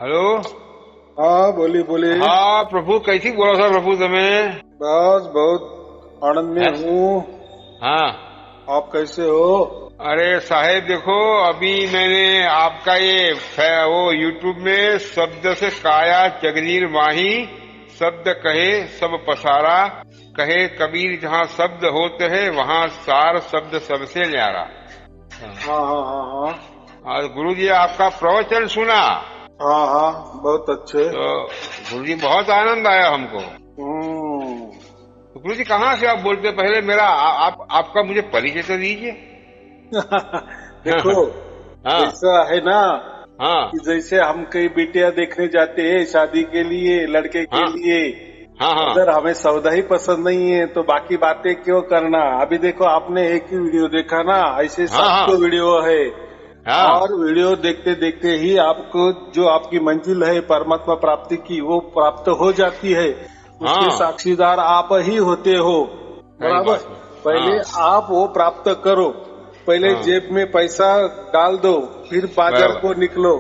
Hello. हाँ बोली बोली। हाँ प्रभु, कैसी बोला था प्रभु તમે? बस बहुत आनंद में हूँ। हाँ। आप कैसे हो? अरे साहेब देखो, अभी मैंने आपका वो यूट्यूब में शब्द से काया जगनीर माही, शब्द कहे सब पसारा, कहे कबीर जहाँ शब्द होते हैं वहाँ सार शब्द सबसे न्यारा। हाँ हाँ हाँ हाँ और गुरु जी आपका प्रवचन सुना हाँ हाँ बहुत अच्छे। तो गुरु जी बहुत आनंद आया हमको। तो गुरु जी कहाँ से आप बोलते? पहले मेरा आपका मुझे परिचय तो दीजिए। देखो हाँ ऐसा है ना हाँ कि जैसे हम कई बिटिया देखने जाते हैं शादी के लिए, लड़के के हाँ लिए, हाँ हाँ अगर हमें सौदा ही पसंद नहीं है तो बाकी बातें क्यों करना। अभी देखो आपने एक ही वीडियो देखा ना, ऐसे हाँ 700 वीडियो है हाँ और वीडियो देखते देखते ही आपको जो आपकी मंजिल है परमात्मा प्राप्ति की वो प्राप्त हो जाती है। उसके हाँ। साक्षीदार आप ही होते हो, बराबर। सही बात है। पहले हाँ आप वो प्राप्त करो, पहले हाँ जेब में पैसा डाल दो, फिर बाजार बराबर। को निकलो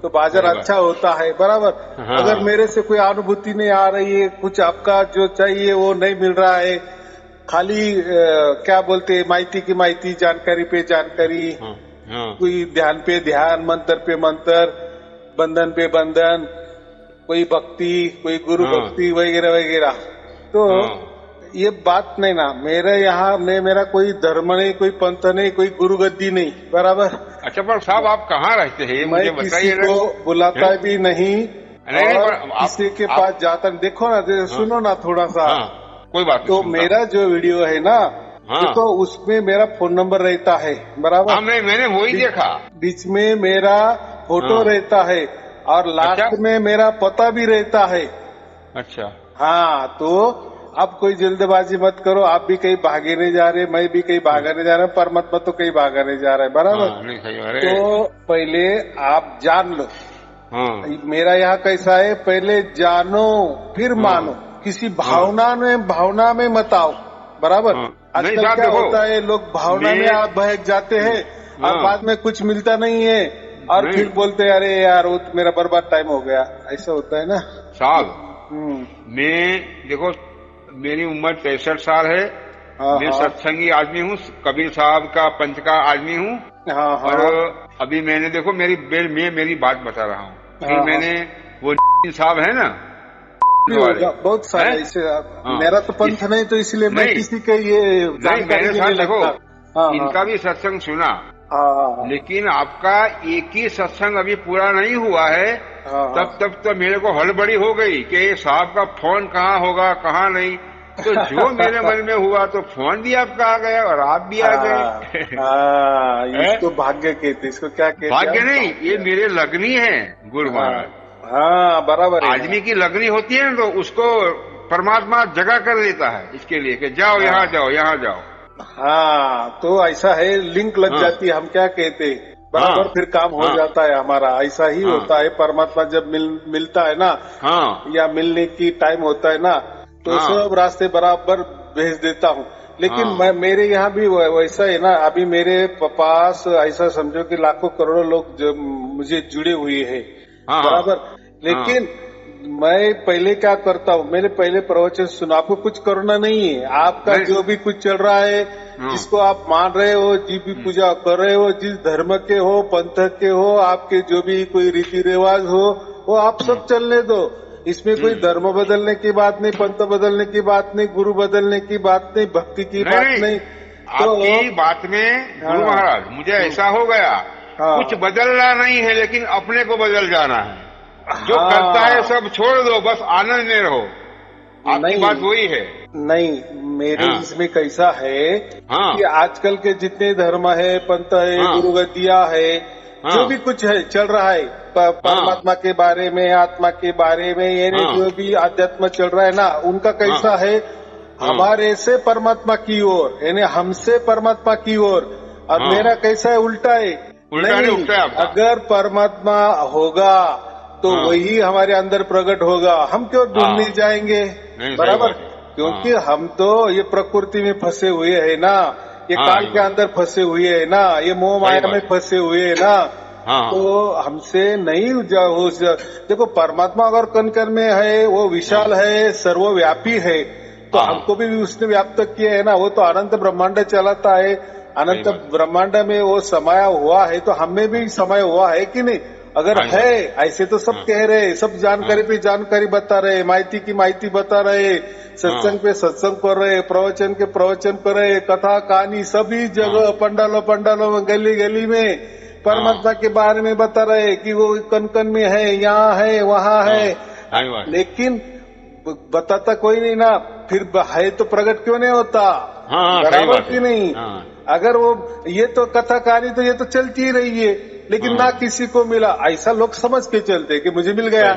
तो बाजार सही बात। अच्छा होता है, बराबर। अगर हाँ मेरे से कोई अनुभूति नहीं आ रही है, कुछ आपका जो चाहिए वो नहीं मिल रहा है, खाली क्या बोलते हैं माहिती की माहिती, जानकारी पे जानकारी, हाँ हाँ कोई ध्यान पे ध्यान, मंत्र पे मंत्र, बंधन पे बंधन, कोई भक्ति, कोई गुरु हाँ भक्ति वगैरह वगैरह, तो हाँ। ये बात नहीं ना। मेरे यहाँ में मेरा कोई धर्म नहीं, कोई पंथ नहीं, कोई गुरु गद्दी नहीं, बराबर। अच्छा पर साहब आप कहाँ रहते हैं मैं मुझे किसी बताइए ना। को बुलाता हैं? भी नहीं नहीं और पर किसी के आप पास जाता नहीं। देखो ना, सुनो ना थोड़ा सा। हाँ कोई बात नहीं तो सुनता हूँ। मेरा जो वीडियो है ना, हाँ देखो उसमें मेरा फोन नंबर रहता है, बराबर। हाँ मैंने वही देखा। बीच में मेरा फोटो हाँ रहता है और अच्छा लास्ट में मेरा पता भी रहता है। अच्छा। हाँ, तो अब कोई जल्दबाजी मत करो। आप भी कहीं भागे नहीं जा रहे, मैं भी कहीं भागा नहीं जा रहा, परमात्मा तो कहीं भागा नहीं जा रहा है, बराबर। हाँ नहीं सही। अरे तो पहले आप जान लो हाँ मेरा यहाँ कैसा है, पहले जानो फिर मानो। हाँ किसी हाँ भावना में मत आओ, बराबर। हाँ। नहीं आजकल साहब क्या देखो होता है, लोग भावना में मैं आप बहक जाते हैं और हाँ बाद में कुछ मिलता नहीं है और नहीं फिर बोलते हैं अरे यार वो तो मेरा बर्बाद टाइम हो गया। ऐसा होता है ना। साहब हम्म। मैं देखो मेरी उम्र 63 साल है। हाँ मैं हाँ सत्संगी आदमी हूँ, कबीर साहब का पंच का आदमी हूँ। हाँ और हाँ अभी मैंने देखो मैं मेरी बात बता रहा हूँ। फिर हाँ हाँ। मैंने वो साहब है ना भी वाले होगा बहुत सारे हैं। ऐसे। हाँ मेरा तो पंथ नहीं तो इसलिए मैं नहीं किसी के ये नहीं जानकारी मैंने भी साहब नहीं देखो लगता। हाँ हाँ इनका भी सत्संग सुना, हाँ हाँ लेकिन आपका एक ही सत्संग अभी पूरा नहीं हुआ है। हाँ हाँ। तब तो मेरे को हड़बड़ी हो गई कि साहब का फोन कहाँ होगा कहाँ नहीं। तो जो मेरे मन में हुआ तो फोन भी आपका आ गया और आप भी आ गए। इसको भाग्य कहते, इसको क्या कहते भाग्य हैं? नहीं, ये भाग्य। मेरे लगनी है गुरु हाँ महाराज। हाँ बराबर है ना। आदमी की लगनी होती है ना तो उसको परमात्मा जगह कर देता है इसके लिए कि जाओ यहाँ हाँ जाओ यहाँ जाओ। हाँ, तो ऐसा है, लिंक लग हाँ जाती है, हम क्या कहते, हाँ बराबर। फिर काम हो हाँ जाता है हमारा। ऐसा ही हाँ होता है, परमात्मा जब मिलता है ना हाँ या मिलने की टाइम होता है ना तो हाँ सब रास्ते बराबर भेज देता हूँ। लेकिन हाँ मेरे यहाँ भी वैसा है ना। अभी मेरे पास ऐसा समझो कि लाखों करोड़ों लोग जो मुझे जुड़े हुए हैं, हाँ बराबर। हाँ लेकिन मैं पहले क्या करता हूँ, मैंने पहले प्रवचन सुना। आपको कुछ करना नहीं है, आपका नहीं जो भी कुछ चल रहा है, हाँ जिसको आप मान रहे हो, जिस भी पूजा कर रहे हो, जिस धर्म के हो, पंथ के हो, आपके जो भी कोई रीति रिवाज हो, वो आप सब चलने दो। इसमें कोई धर्म बदलने की बात नहीं, पंथ बदलने की बात नहीं, गुरु बदलने की बात नहीं, भक्ति की नहीं बात नहीं नहीं। तो आपकी बात में गुरु हाँ महाराज मुझे ऐसा हो गया, हाँ कुछ बदलना नहीं है लेकिन अपने को बदल जाना है। जो करता है हाँ। सब छोड़ दो, बस आनंद में रहो। आपकी नहीं बात वही है। नहीं, मेरे हाँ इसमें कैसा है हाँ कि आजकल के जितने धर्म है, पंथ है, हाँ गुरुगद्दिया है, हाँ जो भी कुछ है चल रहा है, परमात्मा के बारे में, आत्मा के बारे में, यानी हाँ जो भी अध्यात्म चल रहा है ना, उनका कैसा हाँ है, हमारे से परमात्मा की ओर, यानी हमसे परमात्मा की ओर। और हाँ। मेरा कैसा है, उल्टा है। उल्टा नहीं उल्टा है आपका। अगर परमात्मा होगा तो हाँ वही हमारे अंदर प्रकट होगा, हम क्यों ढूंढने हाँ जाएंगे, नहीं सही बराबर। बात है। क्योंकि हम तो ये प्रकृति में फंसे हुए हैं ना, ये हाँ काल ये के बात अंदर फंसे हुए हैं ना, ये मोह सही माया बात में है। फंसे हुए हैं ना। हाँ। तो हमसे नहीं देखो परमात्मा अगर कण कण में है, वो विशाल है, सर्वव्यापी है, तो हाँ। हमको भी उसने व्याप्त किया है ना। वो तो अनंत ब्रह्मांड चलाता है, अनंत सही बात। ब्रह्मांड में वो समाया हुआ है, तो हमें भी समय हुआ है कि नहीं? अगर हाँ, है, ऐसे तो सब हाँ। कह रहे, सब जानकारी पे जानकारी बता रहे, माहिती की माहिती बता रहे, सत्संग पे सत्संग कर रहे, प्रवचन के प्रवचन कर रहे, कथा कहानी सभी जगह पंडालों में, गली गली में परमात्मा के बारे में बता रहे कि वो कन कन में है, यहाँ है, वहाँ है। सही बात। लेकिन बताता कोई नहीं ना, फिर है तो प्रकट क्यों नहीं होता? हाँ, सही बराबर बात की है। नहीं? हाँ। अगर वो ये तो कथा कहानी तो ये तो चलती ही रही है, लेकिन ना किसी को मिला, ऐसा लोग समझ के चलते कि मुझे मिल गया।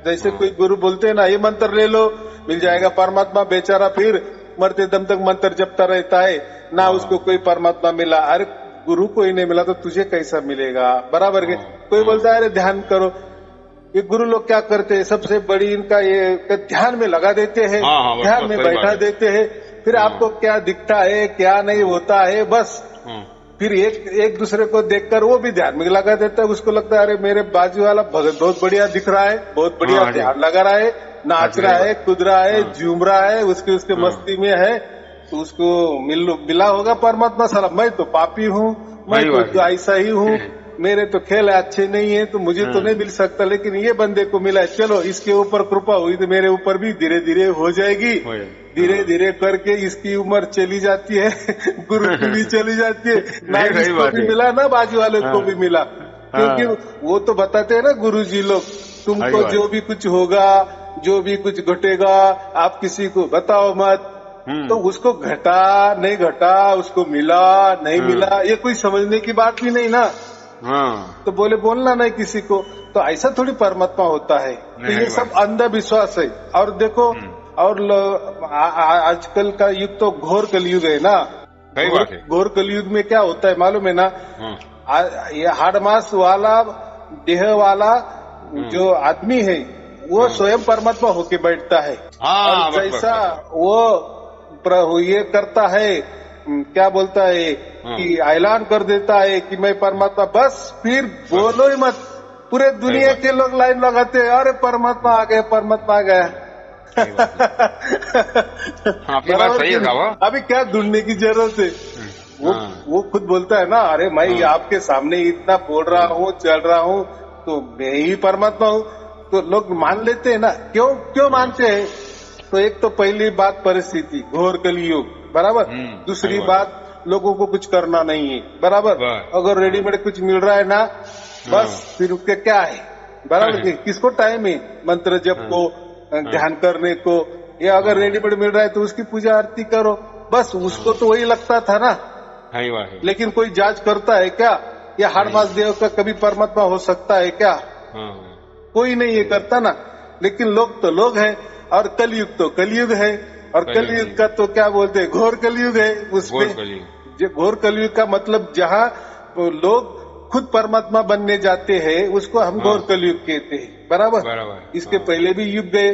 जैसे कोई गुरु बोलते हैं ना, ये मंत्र ले लो मिल जाएगा परमात्मा, बेचारा फिर मरते दम तक मंत्र जपता रहता है, ना उसको कोई परमात्मा मिला। अरे गुरु कोई नहीं मिला तो तुझे कैसा मिलेगा? बराबर के। कोई बोलता है अरे ध्यान करो, ये गुरु लोग क्या करते हैं, सबसे बड़ी इनका ये ध्यान में लगा देते हैं, ध्यान में बैठा देते हैं, फिर आपको क्या दिखता है क्या नहीं होता है, बस फिर एक दूसरे को देखकर वो भी ध्यान में लगा देता है। उसको लगता है अरे मेरे बाजू वाला भगत बहुत बढ़िया दिख रहा है, बहुत बढ़िया ध्यान लगा रहा है, नाच रहा है, कूद रहा है, झूम रहा है, उसके मस्ती में है, तो उसको मिला होगा परमात्मा। साला मैं तो पापी हूँ, मैं तो ऐसा ही हूँ, मेरे तो खेल अच्छे नहीं है, तो मुझे तो नहीं मिल सकता, लेकिन ये बंदे को मिला है, चलो इसके ऊपर कृपा हुई तो मेरे ऊपर भी धीरे धीरे हो जाएगी। धीरे धीरे करके इसकी उम्र चली जाती है, गुरु की भी चली जाती है, ना इसको भी मिला ना बाजू वाले को भी मिला, क्योंकि वो तो बताते हैं ना गुरु जी लोग, तुमको जो भी कुछ होगा, जो भी कुछ घटेगा, आप किसी को बताओ मत। तो उसको घटा नहीं घटा, उसको मिला नहीं मिला, ये कोई समझने की बात भी नहीं ना। तो बोले बोलना नहीं किसी को, तो ऐसा थोड़ी परमात्मा होता है। तो ये सब अंधविश्वास है। और देखो, और आजकल का युग तो घोर कलयुग है ना। घोर कलयुग में क्या होता है मालूम है ना? ये हाड़ मास वाला देह वाला जो आदमी है वो स्वयं परमात्मा होके बैठता है। और जैसा वो ये करता है, क्या बोलता है कि ऐलान कर देता है कि मैं परमात्मा, बस फिर बोलो ही मत, पूरे दुनिया के लोग लाइन लगाते हैं, अरे परमात्मा आ गए, परमात्मा आ गया। आपकी बात सही है साहब। अभी क्या ढूंढने की जरूरत है? वो खुद बोलता है ना, अरे मैं आपके सामने इतना बोल रहा हूँ, चल रहा हूँ, तो मैं ही परमात्मा हूँ। तो लोग मान लेते हैं ना। क्यों मानते हैं? तो एक तो पहली बात परिस्थिति, घोर कलयुग, बराबर। दूसरी बात, लोगों को कुछ करना नहीं है, बराबर। अगर रेडीमेड कुछ मिल रहा है ना, बस फिर उसके क्या है, बराबर। किसको टाइम है मंत्र जप को, ध्यान करने को? या अगर रेडीमेड मिल रहा है तो उसकी पूजा आरती करो, बस। उसको तो वही लगता था ना। लेकिन कोई जांच करता है क्या? या हाड़ मास देव का कभी परमात्मा हो सकता है क्या? कोई नहीं ये करता ना। लेकिन लोग तो लोग हैं, और कलयुग तो कलयुग है, और कलयुग का तो क्या बोलते हैं, घोर कलयुग है। उसमें घोर कलयुग का मतलब जहाँ लोग खुद परमात्मा बनने जाते हैं, उसको हम घोर कलयुग कहते हैं, बराबर। इसके पहले भी युग गए,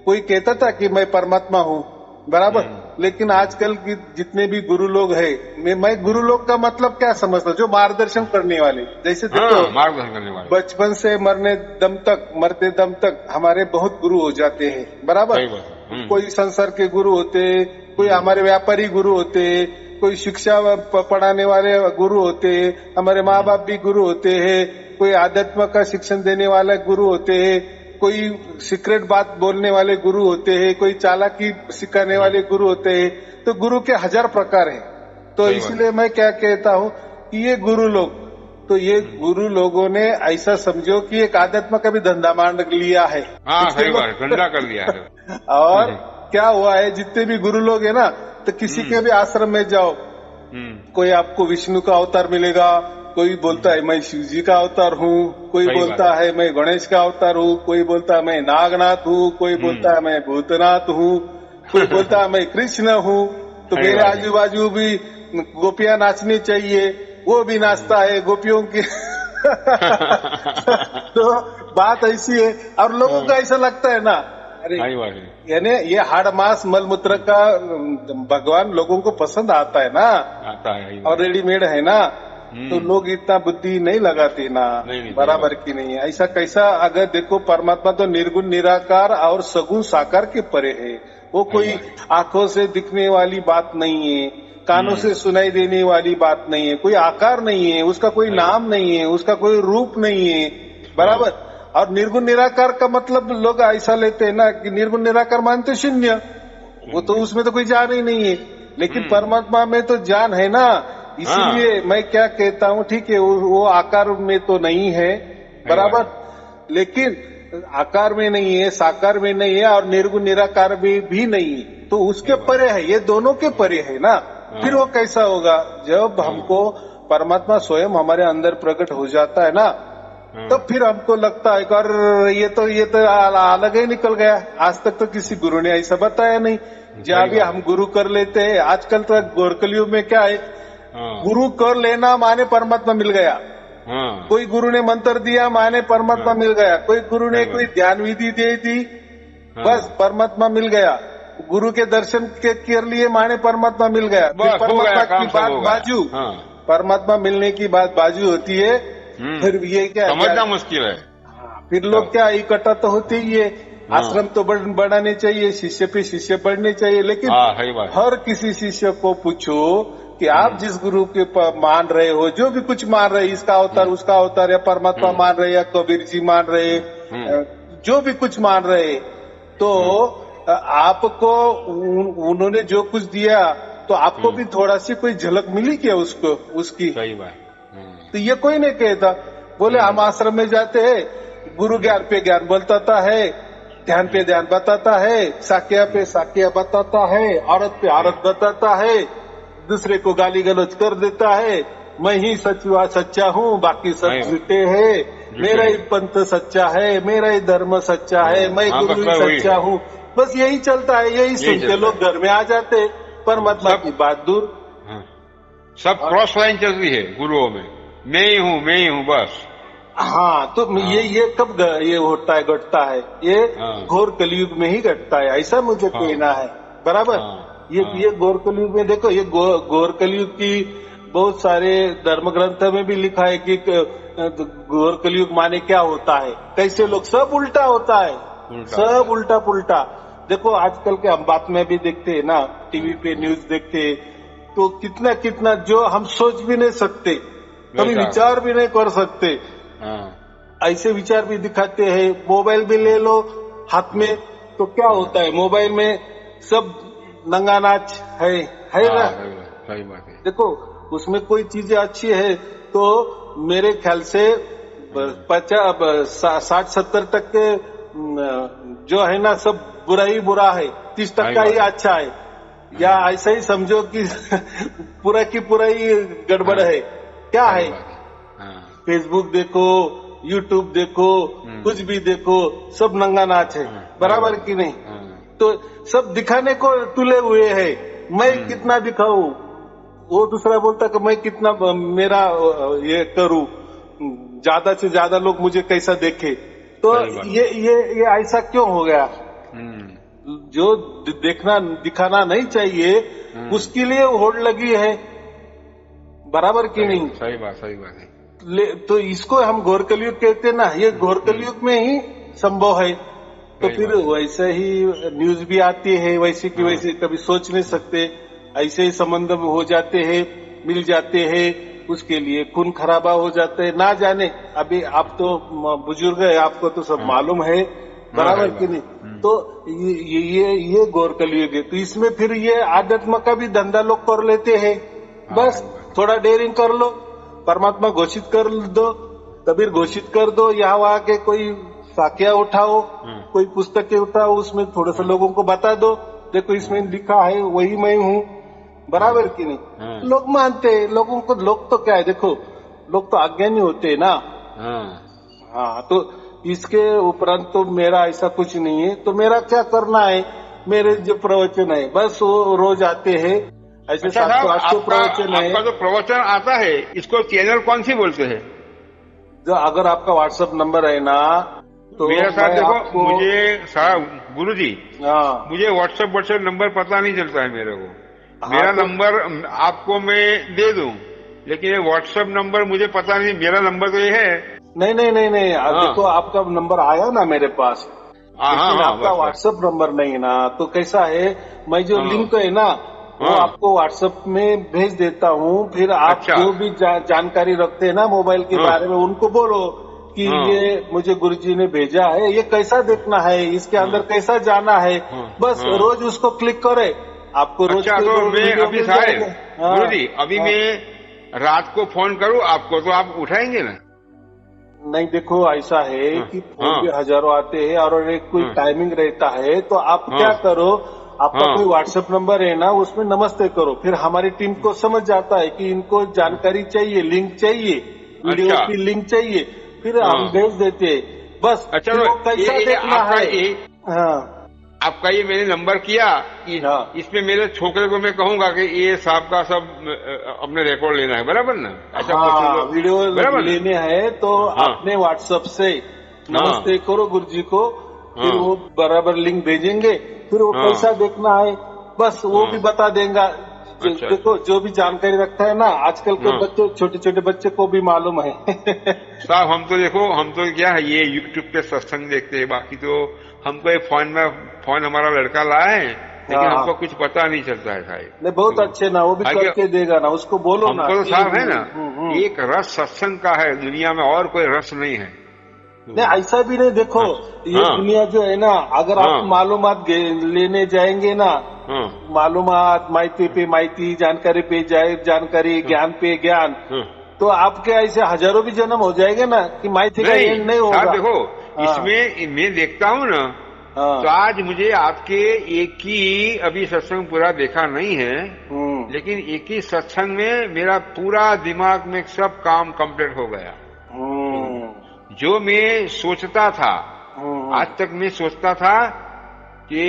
कोई कहता था कि मैं परमात्मा हूँ, बराबर। लेकिन आजकल की जितने भी गुरु लोग हैं, मैं गुरु लोग का मतलब क्या समझता, जो मार्गदर्शन करने वाले। जैसे देखो, मार्गदर्शन करने वाले, बचपन से मरते दम तक हमारे बहुत गुरु हो जाते हैं, बराबर। कोई संसार के गुरु होते, कोई हमारे व्यापारी गुरु होते, कोई शिक्षा पढ़ाने वाले गुरु होते, हमारे माँ बाप भी गुरु होते हैं, कोई आध्यात्म का शिक्षण देने वाले गुरु होते हैं, कोई सीक्रेट बात बोलने वाले गुरु होते हैं, कोई चालाकी सिखाने वाले गुरु होते हैं। तो गुरु के 1000 प्रकार हैं। तो इसलिए मैं क्या कहता हूँ कि ये गुरु लोग, तो ये गुरु लोगों ने ऐसा समझो कि एक आध्यात्म का भी धंधा मान लिया है। सही बात, धंधा कर लिया है। और क्या हुआ है, जितने भी गुरु लोग है ना, तो किसी के भी आश्रम में जाओ, कोई आपको विष्णु का अवतार मिलेगा, कोई बोलता है मैं शिव जी का अवतार हूँ, कोई बोलता है मैं गणेश का अवतार हूँ, कोई बोलता है मैं नागनाथ हूँ, कोई बोलता है मैं भूतनाथ हूँ, कोई बोलता है मैं कृष्ण हूँ। तो मेरे आजू बाजू भी गोपियां नाचनी चाहिए, वो भी नाचता है गोपियों की। तो बात ऐसी है, और लोगों को ऐसा लगता है ना, अरे यानी ये हाड़ मास मलमूत्र का भगवान लोगों को पसंद आता है ना, आता है, और रेडीमेड है ना। तो लोग इतना बुद्धि नहीं लगाते ना, नहीं, बराबर की नहीं है। ऐसा कैसा, अगर देखो परमात्मा तो निर्गुण निराकार और सगुण साकार के परे है। वो कोई आंखों से दिखने वाली बात नहीं है, कानों से सुनाई देने वाली बात नहीं है, कोई आकार नहीं है, उसका कोई नाम नहीं है, उसका कोई रूप नहीं है, बराबर। और निर्गुण निराकार का मतलब लोग ऐसा लेते हैं ना कि निर्गुण निराकार मानते शून्य, वो तो उसमें तो कोई जान ही नहीं है। लेकिन परमात्मा में तो जान है ना, इसीलिए मैं क्या कहता हूँ, ठीक है वो आकार में तो नहीं है, बराबर, लेकिन आकार में नहीं है, साकार में नहीं है, और निर्गुण निराकार में भी नहीं है, तो उसके परे है, ये दोनों के परे है ना। फिर वो कैसा होगा, जब हमको परमात्मा स्वयं हमारे अंदर प्रकट हो जाता है ना, तब फिर हमको लगता है कि ये तो अलग ही निकल गया। आज तक तो किसी गुरु ने ऐसा बताया नहीं। जहाँ भी हम गुरु कर लेते हैं, आजकल तो गोरकलयुग में क्या है, गुरु कर लेना माने परमात्मा मिल गया। कोई गुरु ने मंत्र दिया माने परमात्मा मिल गया, कोई गुरु ने कोई ध्यान विधि दे दी, बस परमात्मा मिल गया। गुरु के दर्शन के कर लिए माने परमात्मा मिल गया। परमात्मा की बात बाजू, परमात्मा मिलने की बात बाजू होती है। फिर ये क्या समझना मुश्किल है। फिर लोग क्या इकट्ठा तो होते ही है, आश्रम तो बढ़ाने चाहिए, शिष्य पे शिष्य बढ़ने चाहिए, लेकिन हर किसी शिष्य को पूछो कि आप जिस गुरु के मान रहे हो, जो भी कुछ मान रहे, इसका अवतार उसका अवतार, या परमात्मा मान रहे, या कबीर जी मान रहे, जो भी कुछ मान रहे, तो आपको उन्होंने जो कुछ दिया तो आपको भी थोड़ा सी कोई झलक मिली क्या उसको, उसकी? सही बात। तो ये कोई नहीं कहता। बोले हम आश्रम में जाते हैं, गुरु ज्ञान पे ज्ञान बताता है, ध्यान पे ध्यान बताता है, साक्या पे साक्या बताता है, औरत पे औरत बताता है, दूसरे को गाली गलौज कर देता है, मैं ही सच्चा हूँ, बाकी सब झूठे है, मेरा ही पंथ सच्चा है, मेरा ही धर्म सच्चा है, मैं गुरु ही सच्चा हूँ। बस यही चलता है, यही सुन के लोग घर में आ जाते, परमात्मा की बात दूर। सब क्रॉस लाइन चल रही है गुरुओं में, मैं ही हूँ बस। हाँ, तो ये कब ये होता है, घटता है, ये घोर कलयुग में ही घटता है, ऐसा मुझे कहना है, बराबर। ये घोर कलयुग में देखो, ये घोर कलयुग की बहुत सारे धर्म ग्रंथ में भी लिखा है कि घोर कलयुग माने क्या होता है, कैसे लोग, सब उल्टा होता है, सब उल्टा पुल्टा। देखो आजकल के हम बात में भी देखते हैं ना, टीवी पे न्यूज देखते हैं, तो कितना कितना जो हम सोच भी नहीं सकते, कभी विचार भी नहीं कर सकते, ऐसे विचार भी दिखाते हैं। मोबाइल भी ले लो हाथ में, तो क्या होता है, मोबाइल में सब नंगा नाच है ना। सही बात है। देखो उसमें कोई चीजें अच्छी है तो मेरे ख्याल से 60-70 तक के जो है ना, सब बुरा ही बुरा है, 30% ही अच्छा है, या ऐसा ही समझो कि पूरा की पूरा ही गड़बड़ है। क्या है, फेसबुक देखो, यूट्यूब देखो, कुछ भी देखो, सब नंगा नाच है, बराबर की नहीं। तो सब दिखाने को तुले हुए है, मैं कितना दिखाऊं, वो दूसरा बोलता कि मैं कितना मेरा ये करूं, ज्यादा से ज्यादा लोग मुझे कैसा देखे। तो ये ऐसा क्यों हो गया? जो देखना दिखाना नहीं चाहिए उसके लिए होड़ लगी है, बराबर की नहीं। सही बात है। तो इसको हम घोर कलयुग कहते ना, ये घोर कलयुग में ही संभव है। तो फिर वैसे ही न्यूज भी आती है, वैसे की वैसे, कभी सोच नहीं सकते, ऐसे ही संबंध हो जाते हैं, मिल जाते हैं, उसके लिए खून खराबा हो जाते हैं, ना जाने। अभी आप तो बुजुर्ग है, आपको तो सब मालूम है, बराबर की नहीं। तो ये घोर कलयुग है। तो इसमें फिर ये आध्यात्म का भी धंधा लोग कर लेते हैं, बस थोड़ा डेयरिंग कर लो, परमात्मा घोषित कर दो, कबीर घोषित कर दो, यहाँ वहाँ के कोई साक्या उठाओ, कोई पुस्तकें उठाओ, उसमें थोड़ा सा लोगों को बता दो, देखो इसमें लिखा है वही मैं हूँ, बराबर की नहीं। लोग मानते हैं, लोगों को, लोग तो क्या है, देखो लोग तो अज्ञानी होते हैं ना। हाँ, तो इसके उपरांत तो मेरा ऐसा कुछ नहीं है, तो मेरा क्या करना है, मेरे जो प्रवचन है बस वो रोज आते हैं, ऐसे 700-800 प्रवचन है। आपका जो प्रवचन आता है, इसको चैनल कौन सी बोलते हैं? जो अगर आपका व्हाट्सएप नंबर है ना, तो मेरे साथ देखो, मुझे गुरु जी, मुझे व्हाट्सएप नंबर पता नहीं चलता है मेरे को। मेरा नंबर आपको मैं दे दूं, लेकिन ये व्हाट्सएप नंबर मुझे पता नहीं, मेरा नंबर तो ये है। नहीं नहीं नहीं नहीं, अब देखो आपका नंबर आया ना मेरे पास, लेकिन आपका व्हाट्सएप नंबर नहीं है ना। तो कैसा है, मैं जो लिंक है ना वो आपको व्हाट्सएप में भेज देता हूँ। फिर आप जो भी जानकारी रखते हैं ना मोबाइल के बारे में, उनको बोलो कि ये मुझे गुरुजी ने भेजा है, ये कैसा देखना है, इसके अंदर कैसा जाना है, बस रोज उसको क्लिक करे, आपको रोज। तो मैं अभी साहब गुरुजी, अभी मैं रात को फोन करूँ आपको, तो आप उठाएंगे ना? नहीं, देखो ऐसा है कि फोन भी हजारों आते हैं और एक कोई टाइमिंग रहता है। तो आप क्या करो, आपका कोई व्हाट्सएप नंबर है ना, उसमें नमस्ते करो, फिर हमारी टीम को समझ जाता है कि इनको जानकारी चाहिए, लिंक चाहिए, वीडियो की लिंक चाहिए, फिर हम भेज देते हैं बस। अच्छा, तो कैसा देखना है? आपका ये मैंने नंबर किया, इसमें मेरे छोकरे को मैं कहूंगा कि ये साहब का सब अपने रिकॉर्ड लेना है, बराबर ना? ऐसा वीडियो लेने हैं तो अपने व्हाट्सएप से नमस्ते करो गुरुजी को, फिर वो बराबर लिंक भेजेंगे, फिर वो कैसा देखना है बस वो भी बता देगा। देखो जो भी जानकारी रखता है ना, आजकल के बच्चे, छोटे छोटे बच्चे को भी मालूम है। साहब हम तो देखो, हम तो क्या है, ये यूट्यूब पे सत्संग देखते हैं, बाकी तो हमको ये फोन हमारा लड़का लाया है, लेकिन हमको कुछ पता नहीं चलता है साहब। नहीं, बहुत अच्छे ना, वो भी करके देगा ना, उसको बोलो ना। हमको तो साहब है ना, एक रस सत्संग का है, दुनिया में और कोई रस नहीं है। नहीं, ऐसा भी नहीं, देखो ये दुनिया जो है ना, अगर आप मालूमात लेने जाएंगे ना, मालूमात, माहिती पे माहिती, जानकारी पे जानकारी, ज्ञान पे ज्ञान, तो आपके ऐसे हजारों भी जन्म हो जाएंगे ना कि माहिती का एंड नहीं होगा। देखो इसमें मैं देखता हूँ ना, तो आज मुझे आपके एक ही अभी सत्संग पूरा देखा नहीं है, लेकिन एक ही सत्संग में मेरा पूरा दिमाग में सब काम कंप्लीट हो गया। जो मैं सोचता था, आज तक मैं सोचता था कि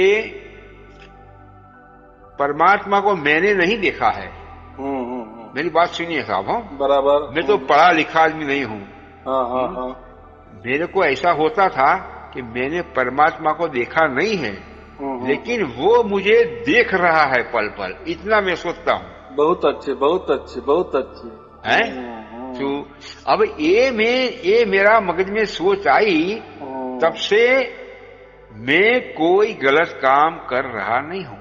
परमात्मा को मैंने नहीं देखा है। मेरी बात सुनिए साहब, बराबर। मैं तो पढ़ा लिखा आदमी नहीं हूँ। मेरे को ऐसा होता था कि मैंने परमात्मा को देखा नहीं है, लेकिन वो मुझे देख रहा है पल पल, इतना मैं सोचता हूँ। बहुत अच्छे, बहुत अच्छे, बहुत अच्छे है। तो अब ये मेरा मगज में सोच आई, तब से मैं कोई गलत काम कर रहा नहीं हूँ।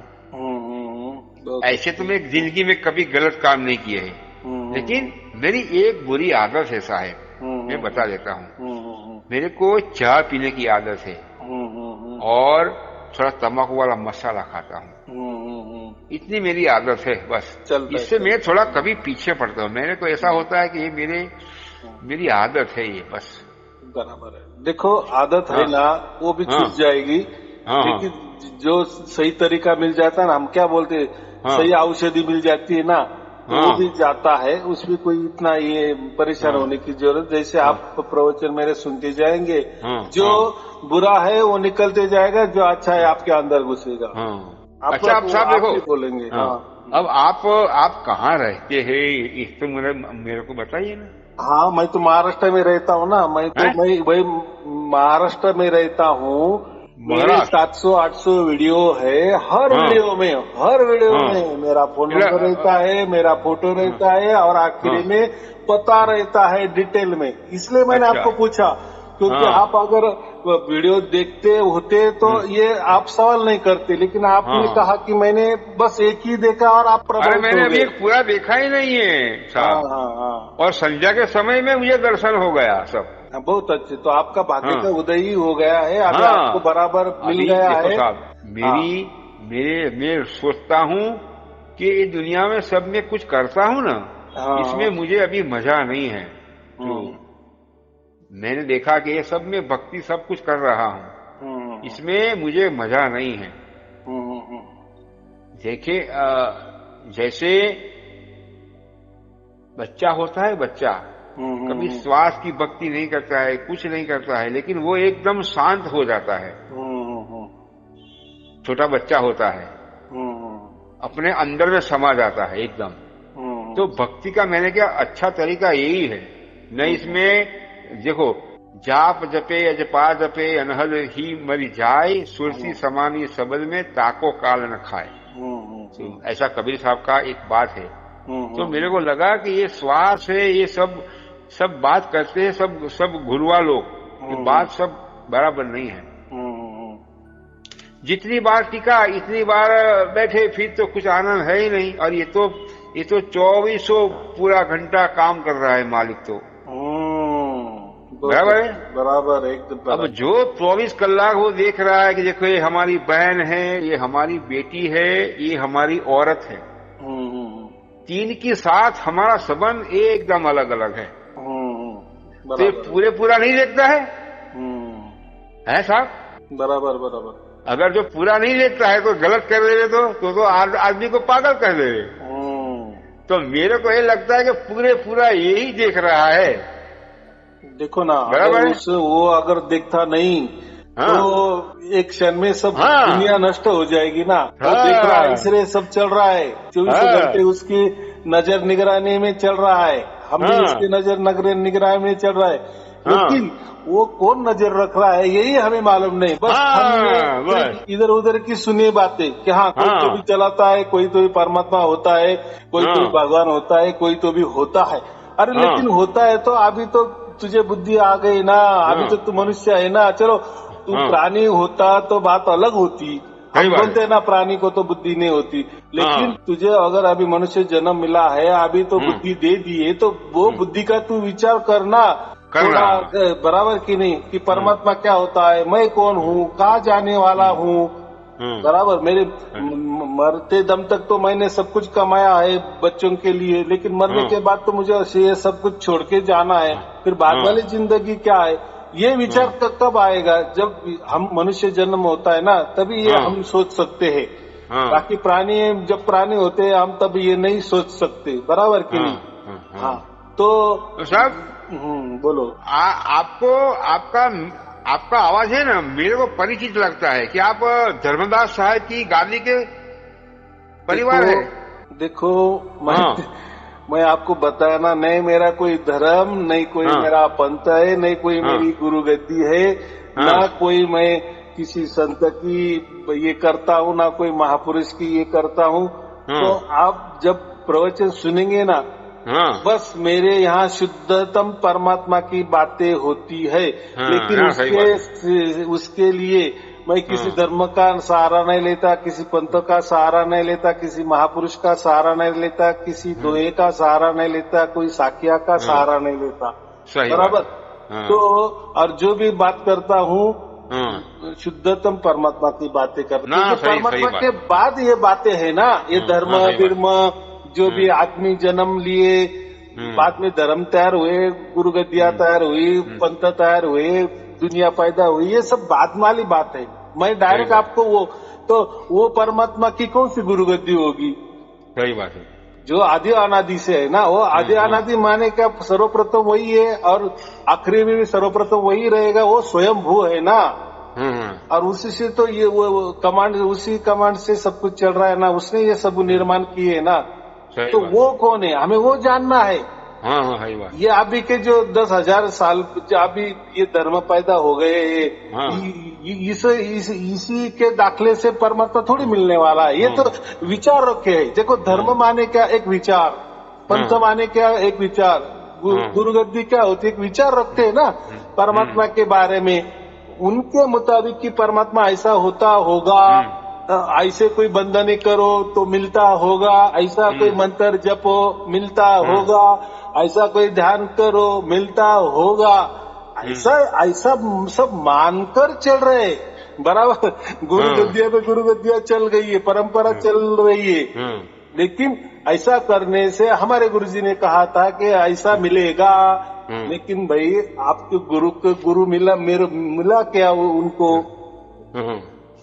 ऐसे तो मैं जिंदगी में कभी गलत काम नहीं किए हैं, लेकिन मेरी एक बुरी आदत है साहब, मैं बता देता हूँ। मेरे को चाय पीने की आदत है और थोड़ा तम्बाकू वाला मसाला खाता हूँ, इतनी मेरी आदत है बस। इससे मैं थोड़ा कभी पीछे पड़ता हूँ, मेरे को ऐसा होता है कि ये मेरी आदत है ये, बस। बराबर है। देखो आदत है ना, वो भी छूट जाएगी, लेकिन जो सही तरीका मिल जाता है ना, हम क्या बोलते हैं, सही औषधि मिल जाती है ना, वो भी जाता है, उसमें कोई इतना ये परेशान होने की जरूरत। जैसे आप प्रवचन मेरे सुनते जाएंगे, जो बुरा है वो निकलते जाएगा, जो अच्छा है आपके अंदर घुसेगा। अच्छा आप साहब देखो बोलेंगे। अब आप कहाँ रहते हैं, इस तो मेरे को बताइए ना। हाँ, मैं तो महाराष्ट्र में रहता हूँ ना, मैं महाराष्ट्र में रहता हूँ। मेरे 700-800 वीडियो है, हर वीडियो में मेरा फोन नंबर रहता है, मेरा फोटो रहता है, और आखिरी में पता रहता है डिटेल में। इसलिए मैंने आपको पूछा, क्योंकि आप अगर वीडियो देखते होते तो ये आप सवाल नहीं करते, लेकिन आपने कहा कि मैंने बस एक ही देखा और आप प्रभावित। मैंने अभी पूरा देखा ही नहीं है साहब, और संध्या के समय में मुझे दर्शन हो गया सब। बहुत अच्छे, तो आपका भाग्य का उदय ही हो गया है, अभी आपको बराबर मिल गया है साहब। मैं सोचता हूँ कि ये दुनिया में सब में कुछ करता हूँ ना, इसमें मुझे अभी मजा नहीं है। तो मैंने देखा कि ये सब में भक्ति सब कुछ कर रहा हूँ, इसमें मुझे मजा नहीं है। देखिए जैसे बच्चा होता है, बच्चा कभी श्वास की भक्ति नहीं करता है, कुछ नहीं करता है, लेकिन वो एकदम शांत हो जाता है। छोटा बच्चा होता है, अपने अंदर में समा जाता है एकदम। तो भक्ति का मैंने क्या अच्छा तरीका यही है, न इसमें देखो जाप जपे अजपा जपे अनहद ही मरी जाए, सुरसी समानी सबल में ताको काल न खाए। ऐसा कबीर साहब का एक बात है। तो मेरे को लगा कि ये स्वार्थ है, ये सब बात करते हैं, सब घुरवा लोग, ये बात सब बराबर नहीं है। जितनी बार टिका इतनी बार बैठे, फिर तो कुछ आनंद है ही नहीं। और ये तो 2400 पूरा घंटा काम कर रहा है मालिक तो। बराबर है, बराबर एकदम। अब जो 24 कलाक वो देख रहा है कि देखो ये हमारी बहन है, ये हमारी बेटी है, ये हमारी औरत है, तीन के साथ हमारा संबंध एकदम अलग अलग है। तो ये पूरा नहीं देखता है साहब? बराबर बराबर। अगर जो पूरा नहीं देखता है तो गलत कर दे तो आदमी को पागल कर दे। तो मेरे को ये लगता है कि पूरा यही देख रहा है। देखो ना, अगर वो अगर देखता नहीं तो एक क्षण में सब दुनिया नष्ट हो जाएगी ना। वो देख रहा है, इसलिए सब चल रहा है, 24 घंटे उसकी नजर निगरानी में चल रहा है, हम भी उसकी नजर निगरानी में चल रहा है। लेकिन वो कौन नजर रख रहा है यही हमें मालूम नहीं। बस हम इधर उधर की सुनी बातें कि हाँ कोई तो भी चलाता है, कोई तो भी परमात्मा होता है, कोई तो भी भगवान होता है, कोई तो भी होता है। अरे लेकिन होता है तो अभी तो तुझे बुद्धि आ गई ना, अभी तो तू मनुष्य है ना। चलो तू प्राणी होता तो बात अलग होती, हम बोलते हैं ना प्राणी को तो बुद्धि नहीं होती। लेकिन तुझे अगर अभी मनुष्य जन्म मिला है, अभी तो बुद्धि दे दी है, तो वो बुद्धि का तू विचार करना थोड़ा बराबर की नहीं कि परमात्मा क्या होता है, मैं कौन हूँ, कहाँ जाने वाला हूँ। बराबर, मेरे मरते दम तक तो मैंने सब कुछ कमाया है बच्चों के लिए, लेकिन मरने के बाद तो मुझे ये सब कुछ छोड़ के जाना है। फिर बाद वाली जिंदगी क्या है, ये विचार कब आएगा? जब हम मनुष्य जन्म होता है ना, तभी ये हम सोच सकते हैं। बाकी प्राणी जब प्राणी होते हैं हम तब ये नहीं सोच सकते। बराबर की नहीं? हाँ तो साहब बोलो। आपका आवाज है ना, मेरे को परिचित लगता है कि आप धर्मदास साहब की गादी के परिवार है। देखो मैं आपको बताना नहीं, मेरा कोई धर्म नहीं, कोई मेरा पंथ है, नहीं कोई मेरी गुरु गद्दी है, ना कोई मैं किसी संत की ये करता हूँ, ना कोई महापुरुष की ये करता हूँ। तो आप जब प्रवचन सुनेंगे ना, बस मेरे यहाँ शुद्धतम परमात्मा की बातें होती है। लेकिन उसके लिए मैं किसी धर्म का सहारा नहीं लेता, किसी पंथ का सहारा नहीं लेता, किसी महापुरुष का सहारा नहीं लेता, किसी दोहे का सहारा नहीं लेता, कोई साकिया का सहारा नहीं लेता। बराबर। तो और जो भी बात करता हूँ शुद्धतम परमात्मा की बातें करता हूँ। परमात्मा के बाद ये बातें है ना, ये धर्म विर्म जो भी आदमी जन्म लिए, बाद में धर्म तैयार हुए, गुरु गद्दियां तैयार हुई, पंथ तैयार हुए, दुनिया पैदा हुई, ये सब बाद वाली बात है। मैं डायरेक्ट आपको वो परमात्मा की कौन सी गुरु गद्दी होगी? सही बात है। जो आदि अनादि से है ना, वो आदि अनादि माने क्या, सर्वप्रथम वही है और आखिरी में भी सर्वप्रथम वही रहेगा। वो स्वयं भू है ना, और उसी से तो ये वो कमांड, उसी कमांड से सब कुछ चल रहा है ना, उसने ये सब निर्माण किए है ना। तो वो कौन है, हमें वो जानना है। ये अभी के जो 10,000 साल अभी ये धर्म पैदा हो गए, इसी के दाखले से परमात्मा थोड़ी मिलने वाला है। ये तो विचार रखे है। देखो धर्म माने क्या, एक विचार, पंथ माने क्या, एक विचार, गुरु गद्दी क्या होती है, एक विचार रखते है ना परमात्मा के बारे में। उनके मुताबिक की परमात्मा ऐसा होता होगा, ऐसे कोई बंधन करो तो मिलता होगा, ऐसा कोई मंत्र जपो मिलता होगा, ऐसा कोई ध्यान करो मिलता होगा, ऐसा सब मानकर चल रहे। बराबर, गुरु गद्दिया पे गुरु गद्दिया चल गई है, परंपरा चल रही है। लेकिन ऐसा करने से हमारे गुरुजी ने कहा था कि ऐसा मिलेगा। लेकिन भाई आपके गुरु मिला क्या उनको,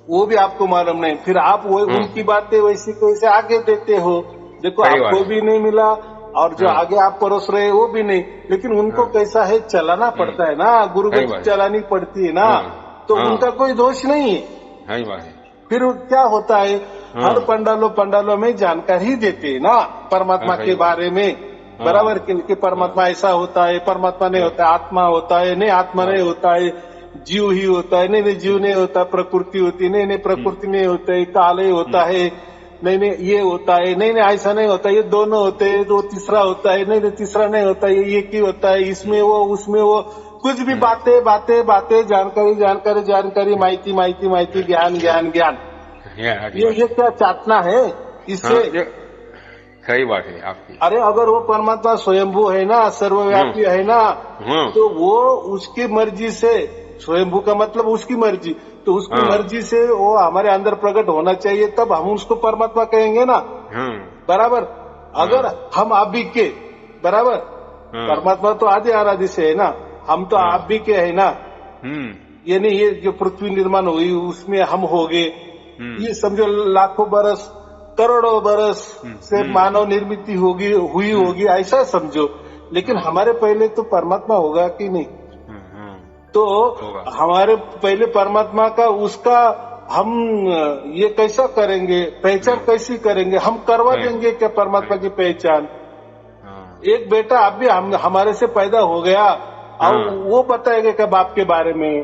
वो भी आपको मालूम नहीं। फिर आप वो उनकी बातें वैसी कैसे आगे देते हो? देखो आपको भी नहीं मिला और जो आगे आप परोस रहे वो भी नहीं। लेकिन उनको कैसा है, चलाना पड़ता है ना, गुरु गद्दी चलानी पड़ती है ना, तो उनका कोई दोष नहीं है। फिर क्या होता है, हर पंडालों में जानकारी देते है ना परमात्मा के बारे में। बराबर कि परमात्मा ऐसा होता है, परमात्मा नहीं होता है, आत्मा होता है, नहीं आत्मा नहीं होता है, जीव ही होता है, नहीं जीव नहीं होता, प्रकृति होती है, नहीं प्रकृति नहीं होता है, काल ही होता है, नहीं नहीं ये होता है, नहीं नहीं ऐसा नहीं होता, ये दोनों होते हैं, तो तीसरा होता है, नहीं नहीं तीसरा नहीं होता, ये एक ही होता है, इसमें वो उसमें वो, कुछ भी बातें बातें बातें, जानकारी जानकारी जानकारी, माहिती माहिती माहिती, ज्ञान ज्ञान ज्ञान, ये क्या चाटना है इससे? सही बात है आपकी। अरे अगर वो परमात्मा स्वयंभू है ना, सर्वव्यापी है ना, तो वो उसकी मर्जी से, स्वयंभू का मतलब उसकी मर्जी, तो उसकी मर्जी से वो हमारे अंदर प्रकट होना चाहिए, तब हम उसको परमात्मा कहेंगे ना। बराबर। अगर हम आप भी के बराबर, परमात्मा तो आदि आराधि से है ना, हम तो आप भी के है ना। ये नहीं, ये जो पृथ्वी निर्माण हुई उसमें हम हो गए, ये समझो लाखों बरस करोड़ों बरस से मानव निर्मित हुई होगी, ऐसा समझो। लेकिन हमारे पहले तो परमात्मा होगा कि नहीं? तो हमारे पहले परमात्मा का उसका हम ये कैसा करेंगे, पहचान कैसी करेंगे? हम करवा देंगे क्या परमात्मा की पहचान? एक बेटा अब भी हमारे से पैदा हो गया और वो बताएगा क्या बाप के बारे में?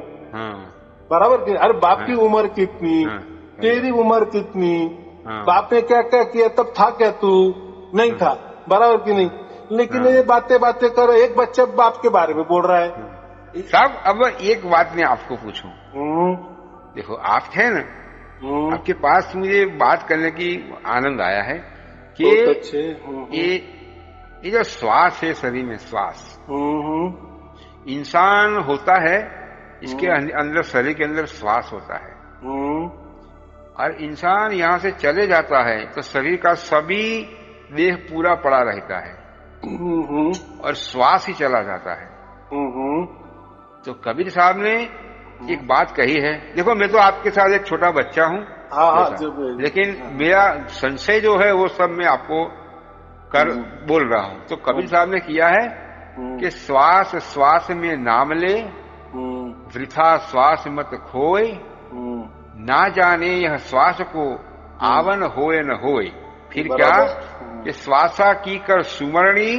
बराबर कि अरे बाप की उम्र कितनी, तेरी उम्र कितनी, बाप ने क्या क्या किया, तब था क्या तू? नहीं था। बराबर कि नहीं? लेकिन ये बातें बातें करो, एक बच्चा बाप के बारे में बोल रहा है। साहब अब एक बात मैं आपको पूछूं, देखो आप थे ना, आपके पास मुझे बात करने की आनंद आया है कि ये जो श्वास है शरीर में, श्वास इंसान होता है, इसके अंदर शरीर के अंदर श्वास होता है, और इंसान यहाँ से चले जाता है तो शरीर का सभी देह पूरा पड़ा रहता है और श्वास ही चला जाता है। तो कबीर साहब ने एक बात कही है, देखो मैं तो आपके साथ एक छोटा बच्चा हूँ, लेकिन मेरा संशय जो है वो सब मैं आपको बोल रहा हूँ। तो कबीर साहब ने किया है कि श्वास श्वास में नाम ले, वृथा श्वास मत खोए, ना जाने यह श्वास को आवन होए न होए। फिर क्या कि श्वासा की कर सुमरणी,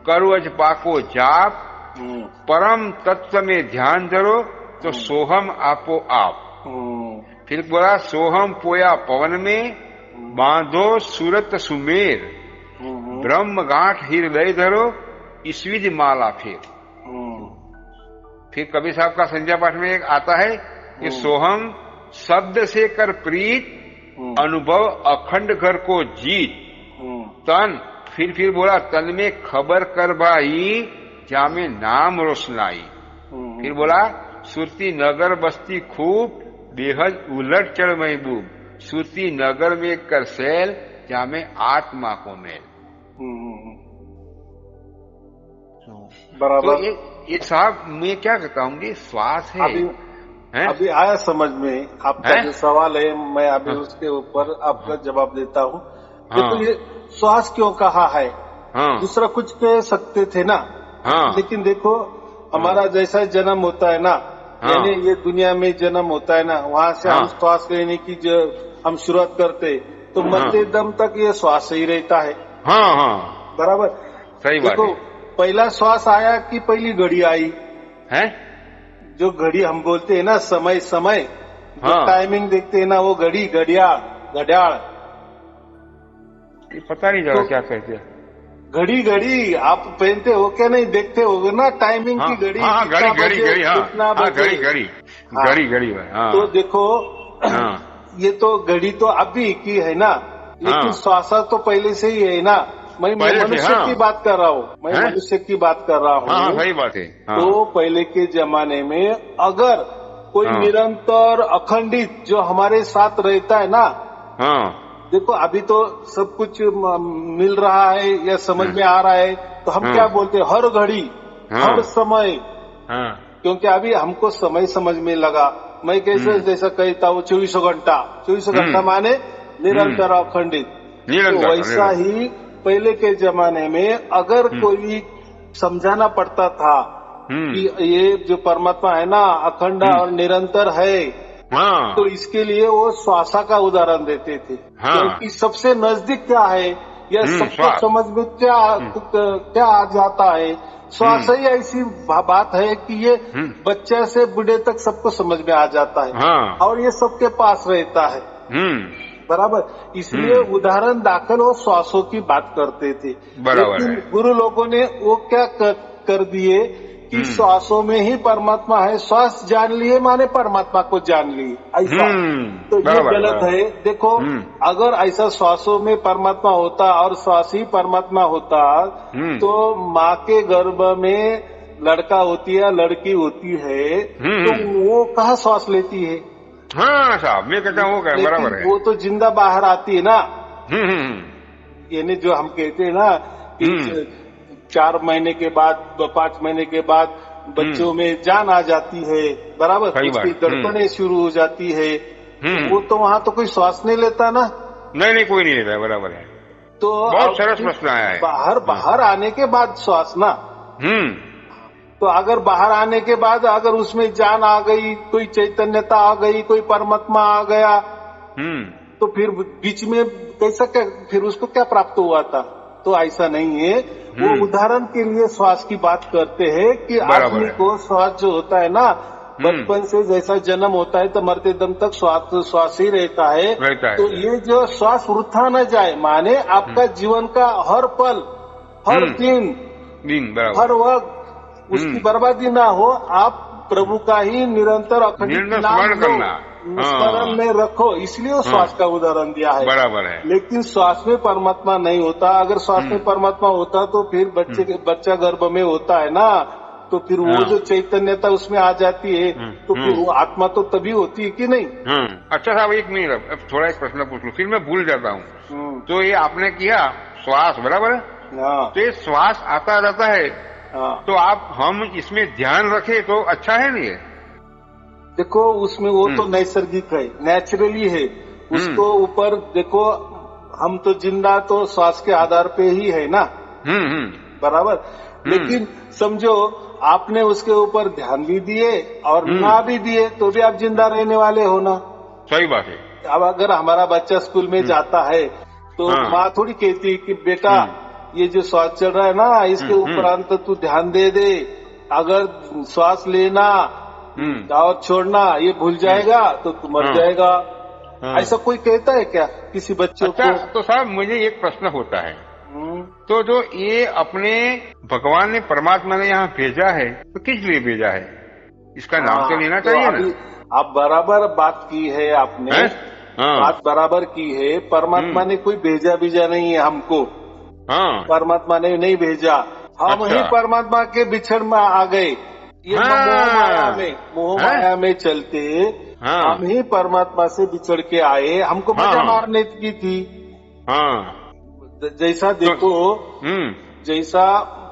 करो अजपा को जाप, परम तत्व में ध्यान धरो तो सोहम आपो आप। फिर बोला सोहम पोया पवन में, बांधो सूरत सुमेर, ब्रह्म गांठ हृदय धरो, ईश्विज माला फिर कबीर साहब का संध्या पाठ में एक आता है कि सोहम शब्द से कर प्रीत, अनुभव अखंड घर को जीत, तन फिर बोला तन में खबर कर भाई, जामे नाम रोशनाई। फिर बोला सुरती नगर बस्ती खूब, बेहद उलट चढ़ महबूब, सुरती नगर में कर सैल, जामे आत्मा को मेल। बराबर। तो ये साहब मैं क्या कहता हूँ, ये श्वास है। अभी आया समझ में आपका जो सवाल है, मैं अभी उसके ऊपर आपका जवाब देता हूँ। तो ये श्वास क्यों कहा है? दूसरा कुछ कह सकते थे ना, लेकिन देखो हमारा जैसा जन्म होता है ना, यानी ये दुनिया में जन्म होता है ना, वहाँ से हम श्वास लेने की जो हम शुरुआत करते, तो मरते दम तक ये श्वास ही रहता है। बराबर, सही बात। देखो पहला श्वास आया कि पहली घड़ी आई है? जो घड़ी हम बोलते हैं ना, समय समय जो टाइमिंग देखते हैं ना, वो घड़ी घड़ियाल पता नहीं जरा क्या कहते हैं। घड़ी आप पहनते हो क्या? नहीं देखते हो ना टाइमिंग की घड़ी, घड़ी। तो देखो ये तो घड़ी तो अभी की है ना, लेकिन श्वासा तो पहले से ही है ना। मैं मनुष्य की बात कर रहा हूँ, मनुष्य की बात कर रहा हूँ। सही बात है। तो पहले के जमाने में अगर कोई निरंतर अखंडित जो हमारे साथ रहता है ना, देखो अभी तो सब कुछ मिल रहा है या समझ में आ रहा है, तो हम क्या बोलते हैं, हर घड़ी हर समय, क्योंकि अभी हमको समय समझ में लगा। मैं कैसे जैसा कहता हूँ 24 घंटा माने निरंतर अखंडित। तो वैसा ही पहले के जमाने में अगर कोई समझाना पड़ता था कि ये जो परमात्मा है ना अखंड और निरंतर है, तो इसके लिए वो श्वासा का उदाहरण देते थे, क्योंकि सबसे नजदीक क्या है या सबको समझ में क्या आ जाता है, श्वास ही ऐसी बात है कि ये बच्चे से बूढ़े तक सबको समझ में आ जाता है और ये सबके पास रहता है। बराबर, इसलिए उदाहरण दाखिल वो श्वासों की बात करते थे। बराबर लेकिन है। गुरु लोगों ने वो क्या कर दिए कि श्वासों में ही परमात्मा है, श्वास जान लिए माने परमात्मा को जान लिए, ऐसा। तो ये बराबर गलत है। देखो, अगर ऐसा श्वासों में परमात्मा होता और श्वास ही परमात्मा होता तो माँ के गर्भ में लड़का होती है लड़की होती है तो वो कहाँ श्वास लेती है? हाँ साहब, मैं कहता हूँ वो क्या बराबर है। वो तो जिंदा बाहर आती है ना। यानी जो हम कहते हैं ना कि 4 महीने के बाद 5 महीने के बाद बच्चों में जान आ जाती है, बराबर, उसकी धड़कनें शुरू हो जाती है। वो तो वहाँ तो कोई श्वास नहीं लेता ना। नहीं, कोई नहीं लेता, बराबर है। तो बहुत सरस प्रश्न आया है। बाहर आने के बाद श्वास ना। तो अगर बाहर आने के बाद अगर उसमें जान आ गई, कोई चैतन्यता आ गई, कोई परमात्मा आ गया, तो फिर बीच में कैसा क्या, फिर उसको क्या प्राप्त हुआ था? तो ऐसा नहीं है। वो उदाहरण के लिए श्वास की बात करते हैं कि आदमी को श्वास जो होता है ना, बचपन से जैसा जन्म होता है तो मरते दम तक श्वास ही रहता है। तो ये जो श्वास वृथा न जाए, माने आपका जीवन का हर पल, हर दिन, हर वक्त उसकी बर्बादी ना हो। आप प्रभु का ही निरंतर अखंडित नाम स्मरण में रखो, इसलिए श्वास का उदाहरण दिया है। बराबर है। लेकिन श्वास में परमात्मा नहीं होता। अगर श्वास में परमात्मा होता तो फिर बच्चा गर्भ में होता है ना, तो फिर वो जो चैतन्यता उसमें आ जाती है, तो फिर वो आत्मा तो तभी होती है कि नहीं? अच्छा साहब, एक मिनट, अब थोड़ा एक प्रश्न पूछ लूं, फिर मैं भूल जाता हूँ। तो ये आपने किया श्वास, बराबर है? तो ये श्वास आता रहता है, तो हम इसमें ध्यान रखें तो अच्छा है नहीं? देखो, उसमें वो तो नैसर्गिक है, नेचुरली है। उसको ऊपर देखो, हम तो जिंदा तो श्वास के आधार पे ही है ना, बराबर। लेकिन समझो आपने उसके ऊपर ध्यान भी दिए और ना भी दिए तो भी आप जिंदा रहने वाले हो ना। सही बात है। अब अगर हमारा बच्चा स्कूल में जाता है तो माँ थोड़ी कहती कि बेटा ये जो श्वास चल रहा है ना, इसके उपरांत तू ध्यान दे, अगर श्वास लेना और छोड़ना ये भूल जाएगा तो तू मर जाएगा। ऐसा कोई कहता है क्या किसी बच्चों को? तो साहब, मुझे एक प्रश्न होता है, तो जो ये अपने भगवान ने, परमात्मा ने यहाँ भेजा है, तो किस लिए भेजा है? इसका नाम तो लेना चाहिए ना। आप बराबर बात की है आपने, बात बराबर की है। परमात्मा ने कोई भेजा नहीं है हमको। परमात्मा ने नहीं भेजा, हम ही परमात्मा के बिछड़ में आ गए। ये मोह माया में चलते हम ही परमात्मा से बिछड़ के आए। हमको मजा मारने की थी। जैसा देखो, जैसा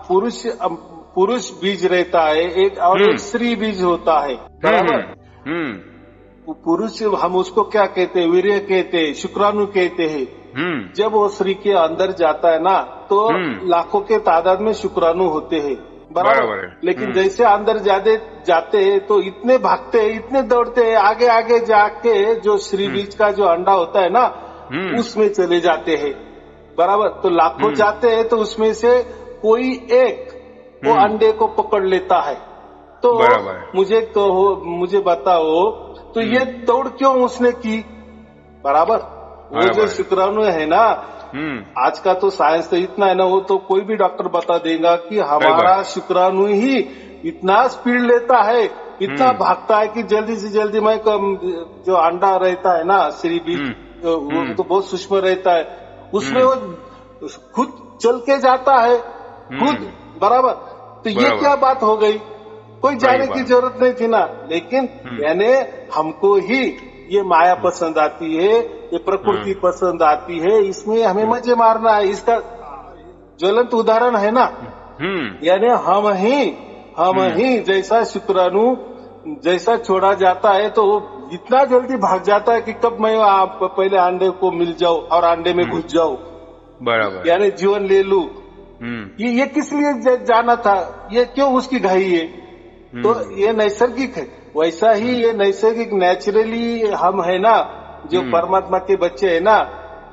पुरुष बीज रहता है एक, और एक स्त्री बीज होता है, बराबर। पुरुष हम उसको क्या कहते हैं? वीर्य कहते हैं, शुक्राणु कहते हैं। जब वो स्त्री के अंदर जाता है ना, तो लाखों के तादाद में शुक्राणु होते हैं, बराबर। लेकिन जैसे अंदर जाते हैं तो इतने भागते हैं, इतने दौड़ते हैं, आगे आगे जाके जो स्त्री बीज का जो अंडा होता है ना, उसमें चले जाते हैं, बराबर। तो लाखों जाते हैं तो उसमें से कोई एक वो अंडे को पकड़ लेता है। तो मुझे बताओ, तो ये दौड़ क्यों उसने की? बराबर। वो जो शुक्राणु है ना, आज का तो साइंस तो इतना है ना, वो तो कोई भी डॉक्टर बता देगा कि हमारा शुक्राणु ही इतना स्पीड लेता है, इतना भागता है कि जल्दी से जल्दी में जो अंडा रहता है ना, स्त्री बीज, वो तो बहुत सूक्ष्म रहता है, उसमें वो खुद चल के जाता है, खुद, बराबर। तो ये क्या बात हो गई? कोई जाने की जरूरत नहीं थी ना। लेकिन यानी हमको ही ये माया पसंद आती है, ये प्रकृति पसंद आती है, इसमें हमें मजे मारना है। इसका ज्वलंत उदाहरण है ना, यानी हम ही जैसा शुक्राणु जैसा छोड़ा जाता है तो वो इतना जल्दी भाग जाता है कि कब मैं पहले अंडे को मिल जाऊं और अंडे में घुस जाऊं, बराबर, यानी जीवन ले लूं। ये किस लिए जाना था? ये क्यों उसकी घाई है? तो ये नैसर्गिक है। वैसा ही ये नैसर्गिक, नेचुरली हम है ना, जो परमात्मा के बच्चे है ना,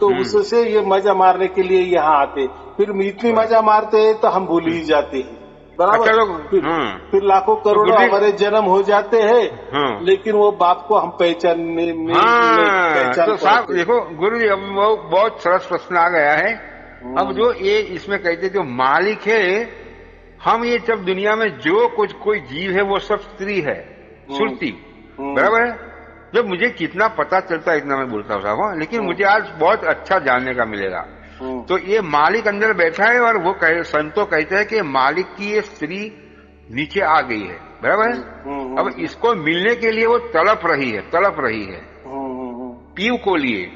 तो उससे ये मजा मारने के लिए यहाँ आते। फिर इतनी मजा मारते हैं तो हम भूल ही जाते हैं। बराबर। फिर लाखों करोड़ों हमारे जन्म हो जाते हैं, लेकिन वो बाप को हम पहचान नहीं तो साहब देखो गुरु जी, अब वो बहुत सरस प्रश्न आ गया है। अब जो ये इसमें कहते जो मालिक है, हम ये जब दुनिया में जो कुछ कोई जीव है वो सब स्त्री है, सुरती, बराबर है। जब मुझे कितना पता चलता है इतना मैं बोलता हूँ साहब, लेकिन मुझे आज बहुत अच्छा जानने का मिलेगा। तो ये मालिक अंदर बैठा है और वो संतो कहते हैं कि मालिक की ये स्त्री नीचे आ गई है, बराबर है। अब इसको मिलने के लिए वो तड़प रही है पीव को लिए,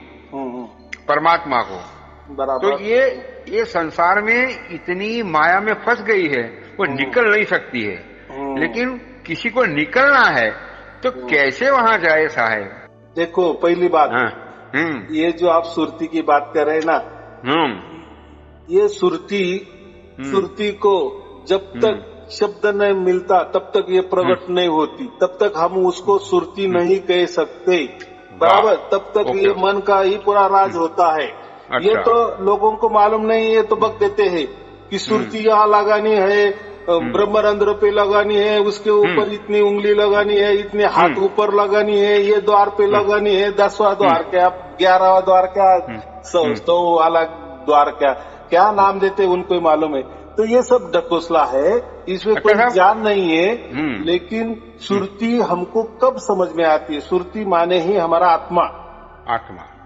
परमात्मा को। तो ये संसार में इतनी माया में फंस गई है, वो निकल नहीं सकती है। लेकिन किसी को निकलना है तो कैसे वहां जाए साहेब? देखो पहली बात, ये जो आप सुरती की बात कर रहे हैं ना, ये सुरती को जब तक शब्द नहीं मिलता तब तक ये प्रकट नहीं होती, तब तक हम उसको सुरती नहीं कह सकते, बराबर। तब तक ये मन का ही पूरा राज होता है। अच्छा। ये तो लोगों को मालूम नहीं है, तो बक देते हैं कि सुरती यहाँ लगानी है, ब्रह्मरंध्र पे लगानी है, उसके ऊपर इतनी उंगली लगानी है, इतने हाथ ऊपर लगानी है, ये द्वार पे लगानी है, 10वां द्वार क्या, 11वां द्वार क्या, 100 वाला द्वार क्या नाम देते उनको मालूम है। तो ये सब ढकोसला है, इसमें कोई ज्ञान नहीं है। लेकिन सुरती हमको कब समझ में आती है? सुरती माने ही हमारा आत्मा।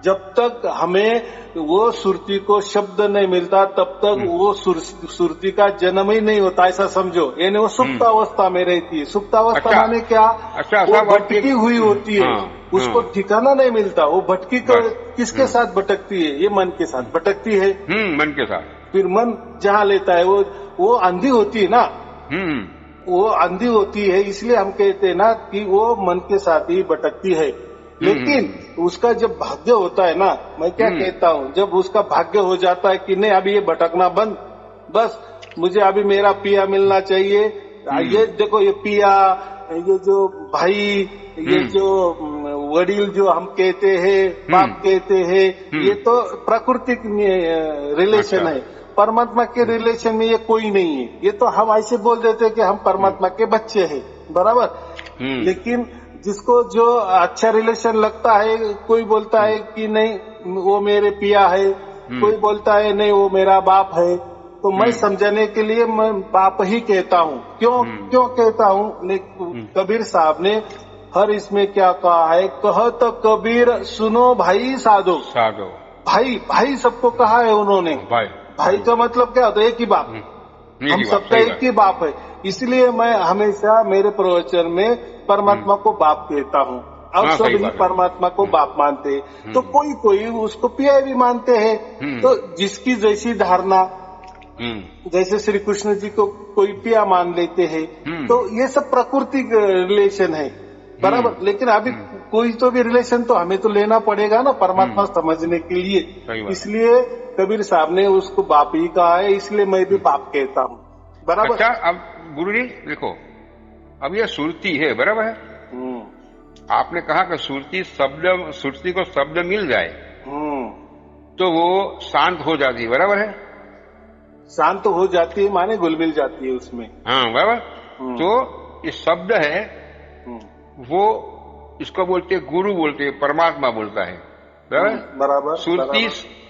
जब तक हमें वो सुरती को शब्द नहीं मिलता तब तक वो सुरती का जन्म ही नहीं होता, ऐसा समझो। यानी वो सुप्तावस्था में रहती है। सुप्तावस्था माने क्या? वो भटकी हुई होती है, उसको ठिकाना नहीं मिलता। वो भटकी किसके साथ भटकती है? ये मन के साथ भटकती है। मन के साथ। फिर मन जहाँ लेता है वो अंधी होती है ना, वो अंधी होती है। इसलिए हम कहते हैं ना कि वो मन के साथ ही भटकती है। लेकिन उसका जब भाग्य होता है ना, मैं क्या कहता हूँ, जब उसका भाग्य हो जाता है कि नहीं अभी ये भटकना बंद, बस मुझे अभी मेरा पिया मिलना चाहिए। ये देखो, ये पिया, ये जो भाई, ये जो वडील जो हम कहते हैं, बाप कहते हैं, ये तो प्राकृतिक रिलेशन है। परमात्मा के रिलेशन में ये कोई नहीं है। ये तो हम ऐसे बोल देते हैं कि हम परमात्मा के बच्चे हैं, बराबर। लेकिन जिसको जो अच्छा रिलेशन लगता है, कोई बोलता है कि नहीं वो मेरे पिया है, कोई बोलता है नहीं वो मेरा बाप है। तो मैं समझाने के लिए मैं बाप ही कहता हूँ। क्यों कहता हूँ? कबीर साहब ने हर इसमें क्या कहा है? कहत कबीर सुनो भाई साधो। भाई सबको कहा है उन्होंने। भाई का मतलब क्या होता है? एक ही बाप, हम सबका एक ही बाप है। इसलिए मैं हमेशा मेरे प्रवचन में परमात्मा को बाप कहता हूँ। अब सब ही परमात्मा को बाप मानते हैं, तो कोई उसको पिया भी मानते हैं। तो जिसकी जैसी धारणा, जैसे श्री कृष्ण जी को कोई पिया मान लेते हैं, तो ये सब प्राकृतिक रिलेशन है, बराबर। लेकिन अभी कोई तो भी रिलेशन तो हमें तो लेना पड़ेगा ना परमात्मा समझने के लिए। इसलिए कबीर साहब ने उसको बाप ही कहा है, इसलिए मैं भी बाप कहता हूँ, बराबर। अच्छा, अब गुरु जी देखो, अब ये सुरती है, बराबर है। आपने कहा कि सुरती को शब्द मिल जाए तो वो शांत हो जाती है, बराबर है। शांत हो जाती है माने घुल मिल जाती है उसमें। हाँ, बराबर। तो ये शब्द है, वो इसको बोलते गुरु बोलते, परमात्मा बोलता है, बराबर।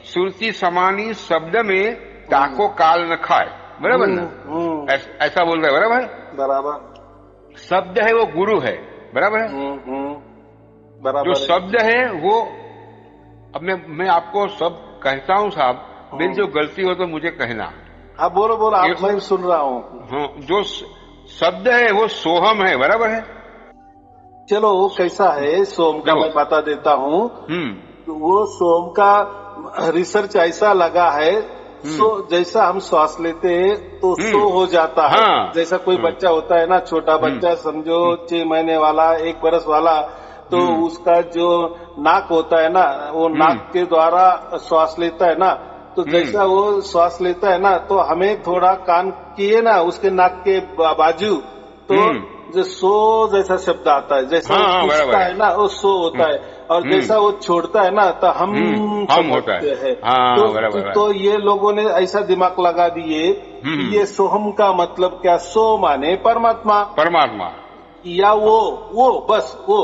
सुरती समानी शब्द में ताको काल न खाए, बराबर ना? ऐसा बोल रहा है, बराबर। शब्द है वो गुरु है, बराबर है। बराबर। जो शब्द है वो, अब मैं आपको सब कहता हूँ साहब, मेरी जो गलती हो तो मुझे कहना। हाँ, बोलो आप, मैं सुन रहा हूँ। जो शब्द है वो सोहम है, बराबर है। चलो वो कैसा है सोम का मैं बता देता हूँ। वो सोम का रिसर्च ऐसा लगा है, जैसा हम श्वास लेते हैं तो सो हो जाता है। जैसा कोई बच्चा होता है ना, छोटा बच्चा समझो 6 महीने वाला, 1 बरस वाला, तो उसका जो नाक होता है ना, वो नाक के द्वारा श्वास लेता है ना। तो जैसा वो श्वास लेता है ना, तो हमें थोड़ा कान किए ना उसके नाक के बाजू, तो जो सो जैसा शब्द आता है, जैसा हाँ, वो बराबर पूछता है। है ना वो सो होता है, और जैसा वो छोड़ता है ना तो हम होता है। समझते हैं। हाँ, बराबर। तो ये लोगों ने ऐसा दिमाग लगा दिए कि ये सोहम का मतलब क्या, सो माने परमात्मा, परमात्मा या वो बस वो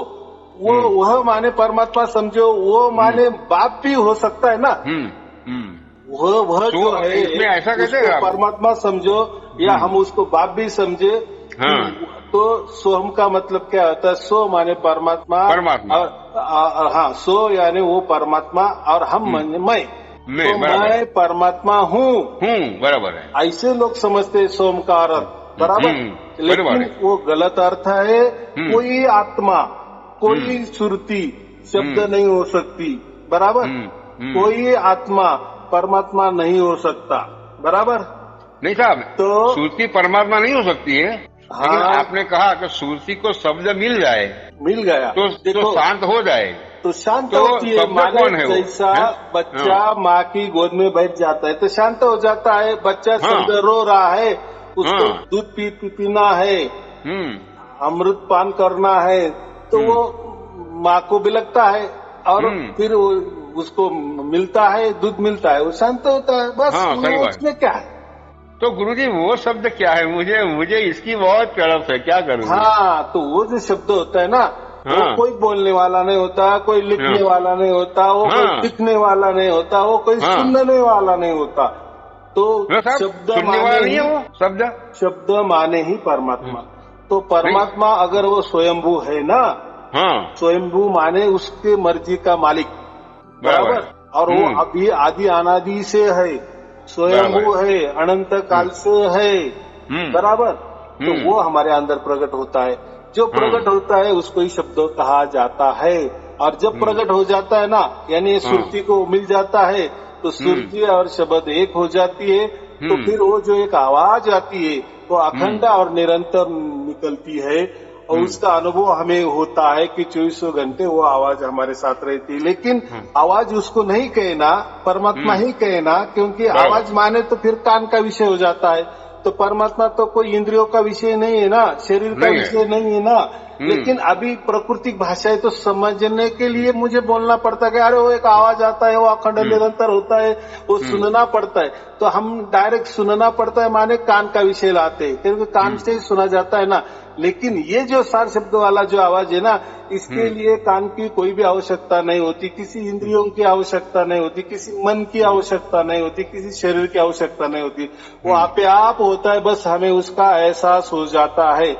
वह माने परमात्मा समझो, वो माने बाप भी हो सकता है ना, वह तो जो है इसमें ऐसा कहते हैं उसको आप? परमात्मा समझो या हम उसको बाप भी समझे। हाँ। तो सोहम का मतलब क्या होता है, सो माने परमात्मा, और हाँ सो यानी वो परमात्मा, और हम माने मैं, तो मैं परमात्मा हूँ, बराबर है। ऐसे लोग समझते हैं सोम का अर्थ, बराबर। लेकिन वो गलत अर्थ है। कोई आत्मा, कोई सुरती शब्द नहीं हो सकती, बराबर। कोई आत्मा परमात्मा नहीं हो सकता, बराबर। नहीं साहब, तो सुरती परमात्मा नहीं हो सकती है। हाँ, लेकिन आपने कहा कि सुरती को शब्द मिल जाए, मिल गया तो शांत हो जाए, तो शांत तो होती है। माने जैसा बच्चा माँ की गोद में बैठ जाता है तो शांत हो जाता है। बच्चा समझ रो रहा है, उसको दूध पीना है, अमृत पान करना है, तो वो माँ को भी लगता है, और फिर उसको मिलता है, दूध मिलता है, वो शांत होता है, बस। उसमें क्या है? तो गुरुजी वो शब्द क्या है? मुझे इसकी बहुत तड़प है, क्या करूँ? हाँ, तो वो जो शब्द होता है ना, वो कोई बोलने वाला नहीं होता, कोई लिखने वाला नहीं होता, वो कोई दिखने वाला नहीं होता, वो कोई सुनने वाला नहीं होता। तो शब्द माने ही शब्द माने ही परमात्मा। तो परमात्मा अगर वो स्वयंभू है ना, स्वयंभू माने उसके मर्जी का मालिक, बराबर। और वो अभी आदि अनादि से है, स्वयंभू है, अनंत काल से है, बराबर। तो वो हमारे अंदर प्रकट होता है। जो प्रकट होता है उसको ही शब्द कहा जाता है। और जब प्रकट हो जाता है ना, यानी सुरती को मिल जाता है, तो सुरती और शब्द एक हो जाती है। तो फिर वो जो एक आवाज आती है वो अखंड और निरंतर निकलती है, और उसका अनुभव हमें होता है कि 24 घंटे वो आवाज हमारे साथ रहती है। लेकिन आवाज उसको नहीं कहना, परमात्मा ही कहना, क्योंकि आवाज माने तो फिर कान का विषय हो जाता है। तो परमात्मा तो कोई इंद्रियों का विषय नहीं है ना, शरीर का विषय नहीं है ना। लेकिन अभी प्राकृतिक भाषा है तो समझने के लिए मुझे बोलना पड़ता है कि अरे वो एक आवाज आता है, वो अखंड निरंतर होता है, वो सुनना पड़ता है। तो हम डायरेक्ट सुनना पड़ता है माने कान का विषय लाते हैं, क्योंकि कान से ही सुना जाता है ना। लेकिन ये जो सार शब्द वाला जो आवाज है ना, इसके लिए कान की कोई भी आवश्यकता नहीं होती, किसी इंद्रियों की आवश्यकता नहीं होती, किसी मन की आवश्यकता नहीं होती, किसी शरीर की आवश्यकता नहीं होती। वो आपे आप होता है, बस हमें उसका एहसास हो जाता है,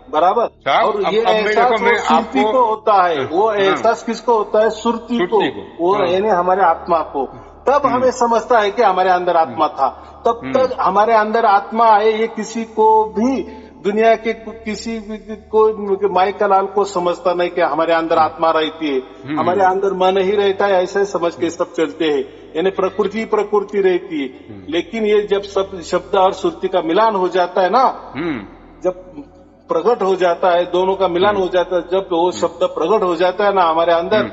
बराबर। और ये एहसास सुरती को होता है। वो एहसास किसको होता है? सुरती को, वो यानी हमारे आत्मा को। तब हमें समझता है कि हमारे अंदर आत्मा था। तब तक हमारे अंदर आत्मा है, ये किसी को भी दुनिया के किसी को माइक लाल को समझता नहीं कि हमारे अंदर आत्मा रहती है, हमारे अंदर मन ही रहता है, ऐसे समझ के सब चलते हैं। यानी प्रकृति रहती है। लेकिन ये जब सब शब्द और सुरती का मिलान हो जाता है ना, जब प्रकट हो जाता है, दोनों का मिलान हो जाता है, जब वो शब्द प्रकट हो जाता है ना हमारे अंदर,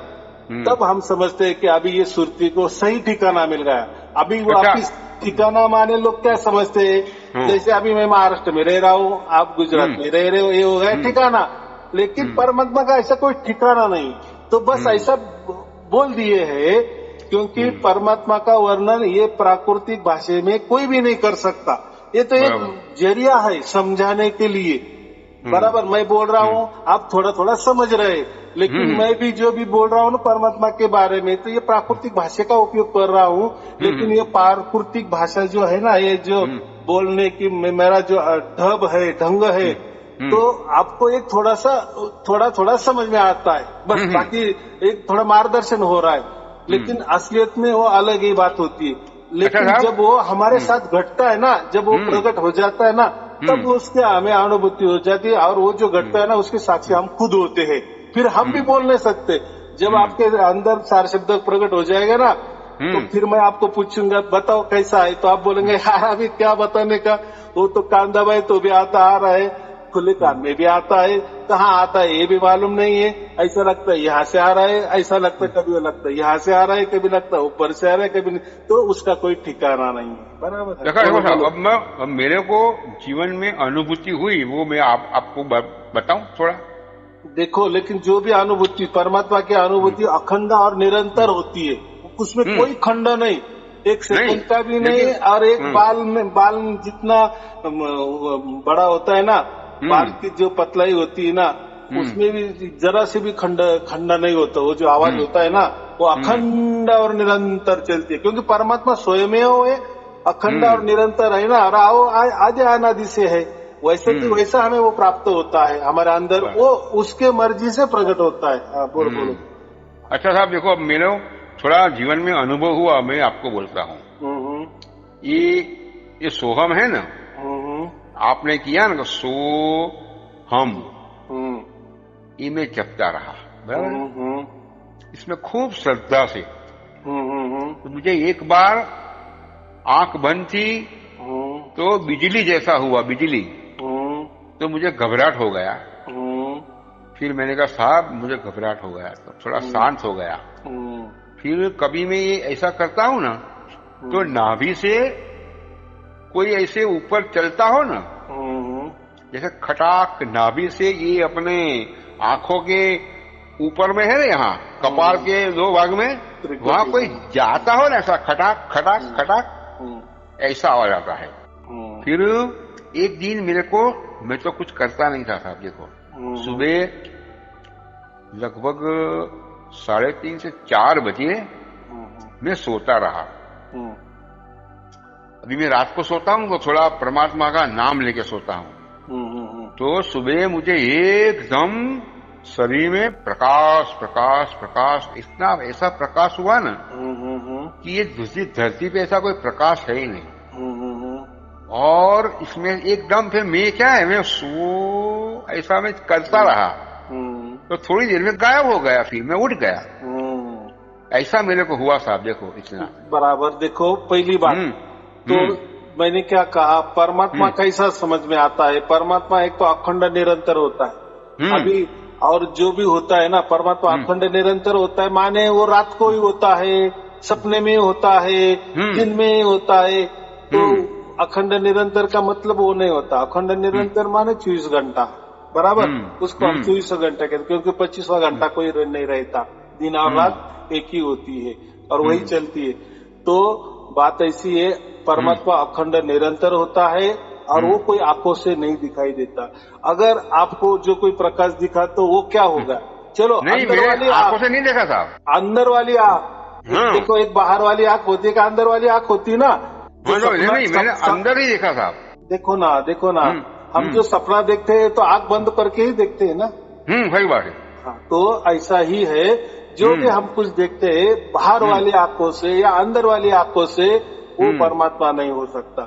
तब हम समझते हैं कि अभी ये सुरती को सही ठिकाना मिल गया। अभी वापिस ठिकाना माने लोग क्या समझते हैं, जैसे अभी मैं महाराष्ट्र में रह रहा हूँ, आप गुजरात में रह रहे हो, ये हो गया ठिकाना। लेकिन परमात्मा का ऐसा कोई ठिकाना नहीं। तो बस ऐसा बोल दिए है, क्योंकि परमात्मा का वर्णन ये प्राकृतिक भाषा में कोई भी नहीं कर सकता। ये तो एक जरिया है समझाने के लिए, बराबर। मैं बोल रहा हूँ, आप थोड़ा थोड़ा समझ रहे, लेकिन मैं भी जो भी बोल रहा हूँ ना परमात्मा के बारे में, तो ये प्राकृतिक भाषा का उपयोग कर रहा हूँ। लेकिन ये प्राकृतिक भाषा जो है ना, ये जो बोलने की मेरा जो ढब है, ढंग है, तो आपको एक थोड़ा थोड़ा समझ में आता है, बस। बाकी एक थोड़ा मार्गदर्शन हो रहा है, लेकिन असलियत में वो अलग ही बात होती है। लेकिन जब वो हमारे साथ घटता है ना, जब वो प्रकट हो जाता है ना, तब उसके हमें अनुभूति हो जाती है। और वो जो घटता है ना, उसके साक्षी हम खुद होते हैं। फिर हम भी बोल नहीं सकते। जब आपके अंदर सार शब्द प्रकट हो जाएगा ना, तो फिर मैं आपको पूछूंगा बताओ कैसा है, तो आप बोलेंगे यार अभी क्या बताने का, वो तो कान दबाए तो भी आता आ रहा है, खुले कान में भी आता है, कहाँ आता है ये भी मालूम नहीं है। ऐसा लगता है यहाँ से आ रहा है, ऐसा लगता है कभी लगता है यहाँ से आ रहा है, कभी लगता है ऊपर से आ रहा है, कभी नहीं, तो उसका कोई ठिकाना नहीं है। बराबर है। देखो साहब, अब मेरे को जीवन में अनुभूति हुई, वो मैं आपको बताऊं थोड़ा। देखो, लेकिन जो भी अनुभूति, परमात्मा की अनुभूति अखंड और निरंतर होती है, उसमें कोई खंड नहीं, एक सेकंड का भी नहीं। और एक बाल जितना बड़ा होता है ना, बाल की जो पतलाई होती है ना, उसमें भी जरा से भी खंड नहीं होता। वो जो आवाज होता है ना, वो अखंड और निरंतर चलती है, क्योंकि परमात्मा स्वयं है, अखंड और निरंतर है ना, और आदि अनादि से है। वैसे कि वैसा हमें वो प्राप्त होता है हमारे अंदर, वो उसके मर्जी से प्रकट होता है। बोलो। अच्छा साहब, देखो अब मेरे थोड़ा जीवन में अनुभव हुआ, मैं आपको बोलता हूँ। ये सोहम है ना, आपने किया ना, सो हम, ये मैं जपता रहा, बराबर। इसमें खूब श्रद्धा से। तो मुझे एक बार आंख बंद थी तो बिजली जैसा हुआ, बिजली, तो मुझे घबराहट हो गया। फिर मैंने कहा साहब मुझे घबराहट हो गया, तो थोड़ा शांत हो गया। फिर कभी मैं ये ऐसा करता हूं ना, तो नाभि से कोई ऐसे ऊपर चलता हो ना, जैसे खटाक नाभि से, ये अपने आंखों के ऊपर में है ना, यहाँ कपाल के 2 भाग में, वहां कोई जाता हो ना, ऐसा खटाक खटाक खटाक ऐसा आवाज आता है। फिर एक दिन मेरे को, मैं तो कुछ करता नहीं था साहब, देखो सुबह लगभग 3:30 से 4 बजे मैं सोता रहा। अभी मैं रात को सोता हूँ तो थोड़ा परमात्मा का नाम लेके सोता हूँ। तो सुबह मुझे एकदम शरीर में प्रकाश प्रकाश प्रकाश, इतना ऐसा प्रकाश हुआ ना कि ये दूसरी धरती पे ऐसा कोई प्रकाश है ही नहीं। और इसमें एकदम फिर मैं क्या है, मैं ऐसा मैं करता रहा, तो थोड़ी देर में गायब हो गया, फिर मैं उठ गया। ऐसा मेरे को हुआ साहब, देखो इतना। बराबर। देखो पहली बात तो मैंने क्या कहा, परमात्मा कैसा समझ में आता है। परमात्मा एक तो अखंड निरंतर होता है। अभी और जो भी होता है ना, परमात्मा अखंड निरंतर होता है, माने वो रात को ही होता है, सपने में होता है, दिन में होता है। तो अखंड निरंतर का मतलब वो नहीं होता। अखंड निरंतर माने 24 घंटा, बराबर। उसको हम 24 घंटा कहते, क्योंकि 25वां घंटा कोई नहीं रहता, दिन और रात एक ही होती है और वही चलती है। तो बात ऐसी है, परमात्मा अखंड निरंतर होता है और वो कोई आंखों से नहीं दिखाई देता। अगर आपको जो कोई प्रकाश दिखा तो वो क्या होगा, चलो नहीं, अंदर वाली आंखों से नहीं देखा था, अंदर वाली आंख। देखो एक बाहर वाली आंख होती है, अंदर वाली आंख होती ना। नहीं, मैंने अंदर ही देखा था। देखो ना, हम जो सपना देखते हैं तो आंख बंद करके ही देखते हैं ना। सही बात है। हाँ, तो ऐसा ही है, जो भी हम कुछ देखते हैं बाहर वाली आंखों से या अंदर वाली आंखों से, वो परमात्मा नहीं हो सकता।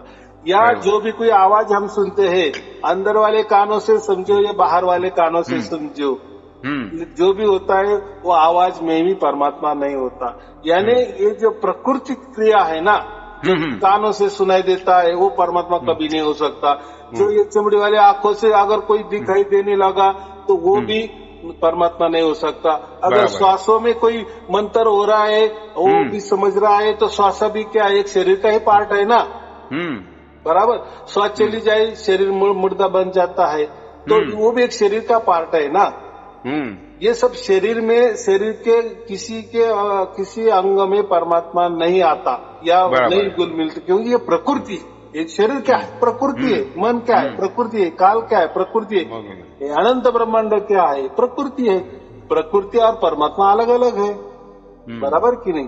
या जो भी कोई आवाज हम सुनते हैं, अंदर वाले कानों से समझो या बाहर वाले कानों से समझो, जो भी होता है वो आवाज में भी परमात्मा नहीं होता। यानी ये जो प्रकृति क्रिया है ना, जो कानों से सुनाई देता है, वो परमात्मा कभी नहीं हो सकता। जो ये चमड़ी वाले आंखों से अगर कोई दिखाई देने लगा तो वो भी परमात्मा नहीं हो सकता। अगर श्वासों में कोई मंत्र हो रहा है, वो भी समझ रहा है, तो श्वास भी क्या एक शरीर का ही पार्ट है ना, बराबर। श्वास चली जाए, शरीर मुर्दा बन जाता है, तो वो भी एक शरीर का पार्ट है ना। ये सब शरीर में, शरीर के किसी अंग में परमात्मा नहीं आता या नहीं गुल मिलते, क्योंकि ये प्रकृति, एक शरीर क्या है, प्रकृति है, मन क्या है, प्रकृति है, काल क्या है, प्रकृति है, अनंत ब्रह्मांड क्या है, प्रकृति है। प्रकृति और परमात्मा अलग अलग है, बराबर कि नहीं।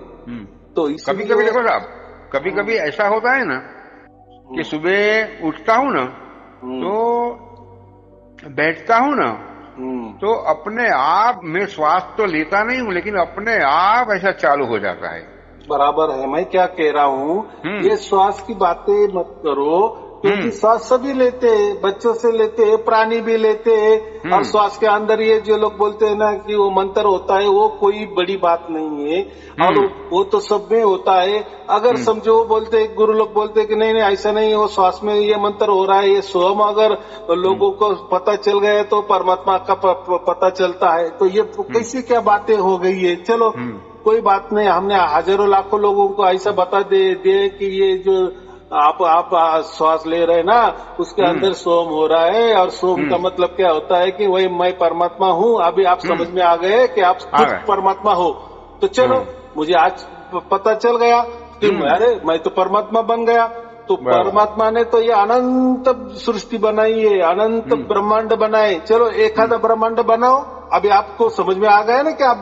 तो कभी कभी देखो साहब, कभी कभी ऐसा होता है ना कि सुबह उठता हूँ ना, तो बैठता हूँ ना, तो अपने आप में श्वास तो लेता नहीं हूँ, लेकिन अपने आप ऐसा चालू हो जाता है। बराबर है। मैं क्या कह रहा हूँ, ये श्वास की बातें मत करो, क्योंकि श्वास सभी लेते हैं, बच्चों से लेते हैं, प्राणी भी लेते हैं। और श्वास के अंदर ये जो लोग बोलते हैं ना कि वो मंत्र होता है, वो कोई बड़ी बात नहीं है। और वो तो सब में होता है। अगर समझो वो बोलते हैं, गुरु लोग बोलते हैं कि नहीं नहीं ऐसा नहीं है, वो श्वास में ये मंत्र हो रहा है, ये स्वयं अगर लोगों को पता चल गया तो परमात्मा का पता चलता है। तो ये कैसी क्या बातें हो गई है। चलो कोई बात नहीं, हमने हजारों लाखों लोगों को ऐसा बता दे कि ये जो आप श्वास ले रहे हैं ना, उसके अंदर सोम हो रहा है। और सोम का मतलब क्या होता है कि वही मैं परमात्मा हूँ। अभी आप समझ में आ गए कि आप खुद परमात्मा हो। तो चलो मुझे आज पता चल गया कि अरे मैं तो परमात्मा बन गया। तो परमात्मा ने तो ये अनंत सृष्टि बनाई है, अनंत ब्रह्मांड बनाए। चलो एक आधा ब्रह्मांड बनाओ। अभी आपको समझ में आ गया ना कि आप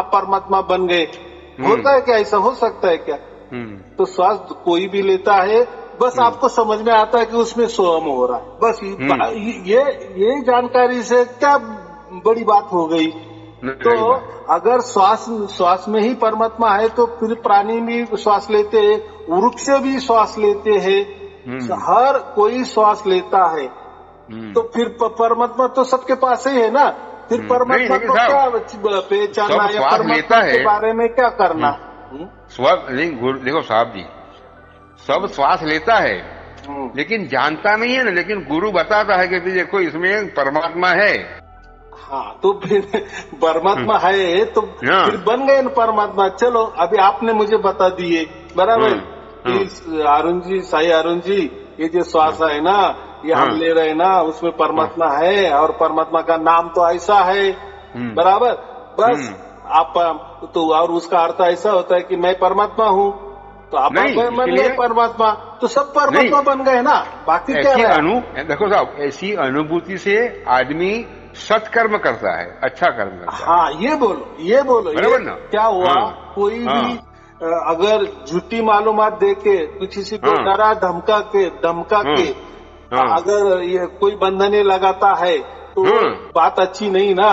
परमात्मा बन गए। होता है क्या? ऐसा हो सकता है क्या? तो श्वास कोई भी लेता है, बस आपको समझ में आता है कि उसमें सोम हो रहा है। बस ये जानकारी से क्या बड़ी बात हो गई। तो अगर श्वास में ही परमात्मा है तो फिर प्राणी भी श्वास लेते हैं, वृक्ष भी श्वास लेते हैं, हर कोई श्वास लेता है। तो फिर परमात्मा तो सबके पास ही है ना। फिर परमात्मा को क्या पहचानना या परमात्मा के बारे में क्या करना? देखो साहब जी, सब श्वास लेता है लेकिन जानता नहीं है ना। लेकिन गुरु बताता है कि देखो इसमें परमात्मा है। हाँ, तो फिर परमात्मा है तो फिर बन गए ना परमात्मा। चलो अभी आपने मुझे बता दिए बराबर कि अरुण जी, साई अरुण जी, ये जो श्वास है ना, ये हम ले रहे हैं ना, उसमें परमात्मा है। और परमात्मा का नाम तो ऐसा है बराबर। बस आप तो और उसका अर्थ ऐसा होता है कि मैं परमात्मा हूँ। तो आप बन गए परमात्मा, तो सब परमात्मा बन गए ना। बाकी क्या है? देखो साहब, ऐसी अनुभूति से आदमी सत्कर्म करता है, अच्छा कर्म करता है। हाँ, ये बोलो बराबर ना। क्या हुआ? कोई भी अगर झूठी मालूमात दे के किसी को डरा धमका के अगर ये कोई बंधने लगाता है तो बात अच्छी नहीं ना,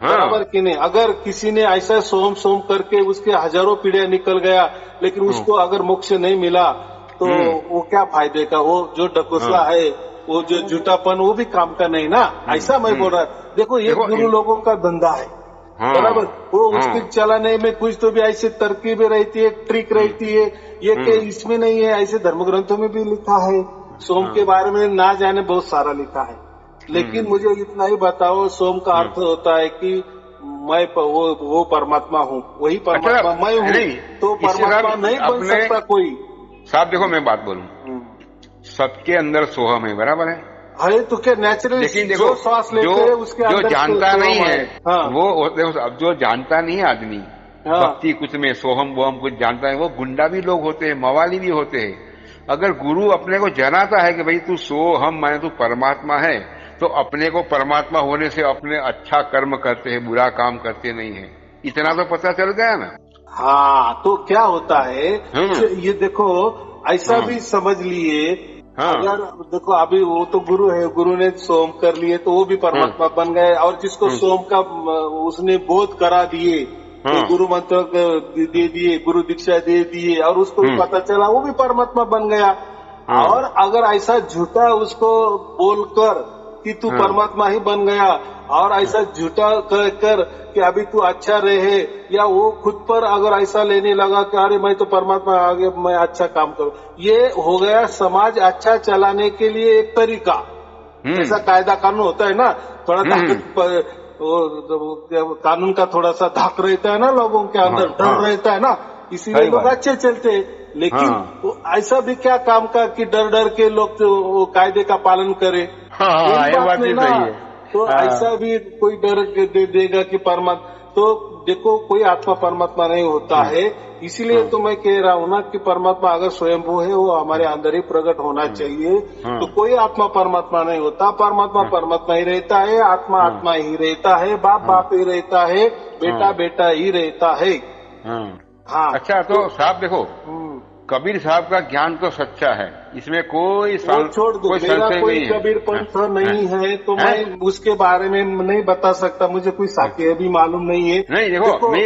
बराबर कि नहीं। अगर किसी ने ऐसा सोम करके उसके हजारों पीढ़ियां निकल गया लेकिन उसको अगर मोक्ष नहीं मिला तो वो क्या फायदे का? वो जो ढकोसला है, वो जो झूठापन, वो भी काम का नहीं ना। ऐसा मैं बोल रहा। देखो ये गुरु लोगों का धंधा है बराबर। वो उसके चलाने में कुछ तो भी ऐसी तरकीबें रहती है, ट्रिक रहती है। ये कि इसमें नहीं है, ऐसे धर्म ग्रंथों में भी लिखा है। सोम के बारे में ना जाने बहुत सारा लिखा है। लेकिन मुझे इतना ही बताओ, सोम का अर्थ होता है कि मैं वो परमात्मा हूँ, वही परमात्मा मैं हूँ। तो परमात्मा नहीं बन सकता कोई। साहब देखो मैं बात बोलूं, सबके अंदर सोहम है, बराबर है। तो क्या नेचुरल, लेकिन देखो श्वास लेते हैं उसके अंदर जो जानता नहीं है वो देखो, अब जो जानता नहीं है आदमी भक्ति कुछ में सोहम वोहम कुछ जानता है, वो गुंडा भी लोग होते हैं, मवाली भी होते हैं। अगर गुरु अपने को जनाता है कि भाई तू सोहम माने तू परमात्मा है, तो अपने को परमात्मा होने से अपने अच्छा कर्म करते हैं, बुरा काम करते नहीं है, इतना तो पता चल गया ना। हाँ, तो क्या होता है ये देखो, ऐसा भी समझ लिए। अगर देखो अभी वो तो गुरु है, गुरु ने सोम कर लिए तो वो भी परमात्मा बन गए। और जिसको सोम का उसने बोध करा दिए, तो गुरु मंत्र दे दिए, गुरु दीक्षा दे दिए, और उसको भी पता चला, वो भी परमात्मा बन गया। और अगर ऐसा झूठा उसको बोलकर कि तू परमात्मा ही बन गया, और ऐसा झूठा कर कि अभी तू अच्छा रहे, या वो खुद पर अगर ऐसा लेने लगा कि अरे मैं तो परमात्मा आगे मैं अच्छा काम करूं, ये हो गया समाज अच्छा चलाने के लिए एक तरीका। ऐसा कायदा कानून होता है ना, थोड़ा कानून का थोड़ा सा धाक रहता है ना, लोगों के अंदर डर रहता है ना, इसीलिए लोग अच्छे चलते हैं। लेकिन ऐसा भी क्या काम का कि डर डर के लोग वो कायदे का पालन करे? ये बात नहीं ना। तो ऐसा भी कोई डर दे देगा कि परमात्मा, तो देखो कोई आत्मा परमात्मा नहीं होता है। इसीलिए तो मैं कह रहा हूँ ना कि परमात्मा अगर स्वयंभू है, वो हमारे अंदर ही प्रकट होना चाहिए। तो कोई आत्मा परमात्मा नहीं होता, परमात्मा परमात्मा ही रहता है, आत्मा आत्मा ही रहता है, बाप बाप ही रहता है, बेटा बेटा ही रहता है। हाँ, अच्छा तो साहब देखो, कबीर साहब का ज्ञान तो सच्चा है, इसमें कोई छोड़ दो, मेरा कोई कबीर पंथ नहीं है, तो मैं उसके बारे में नहीं बता सकता, मुझे कोई साखी भी मालूम नहीं है। नहीं देखो, मैं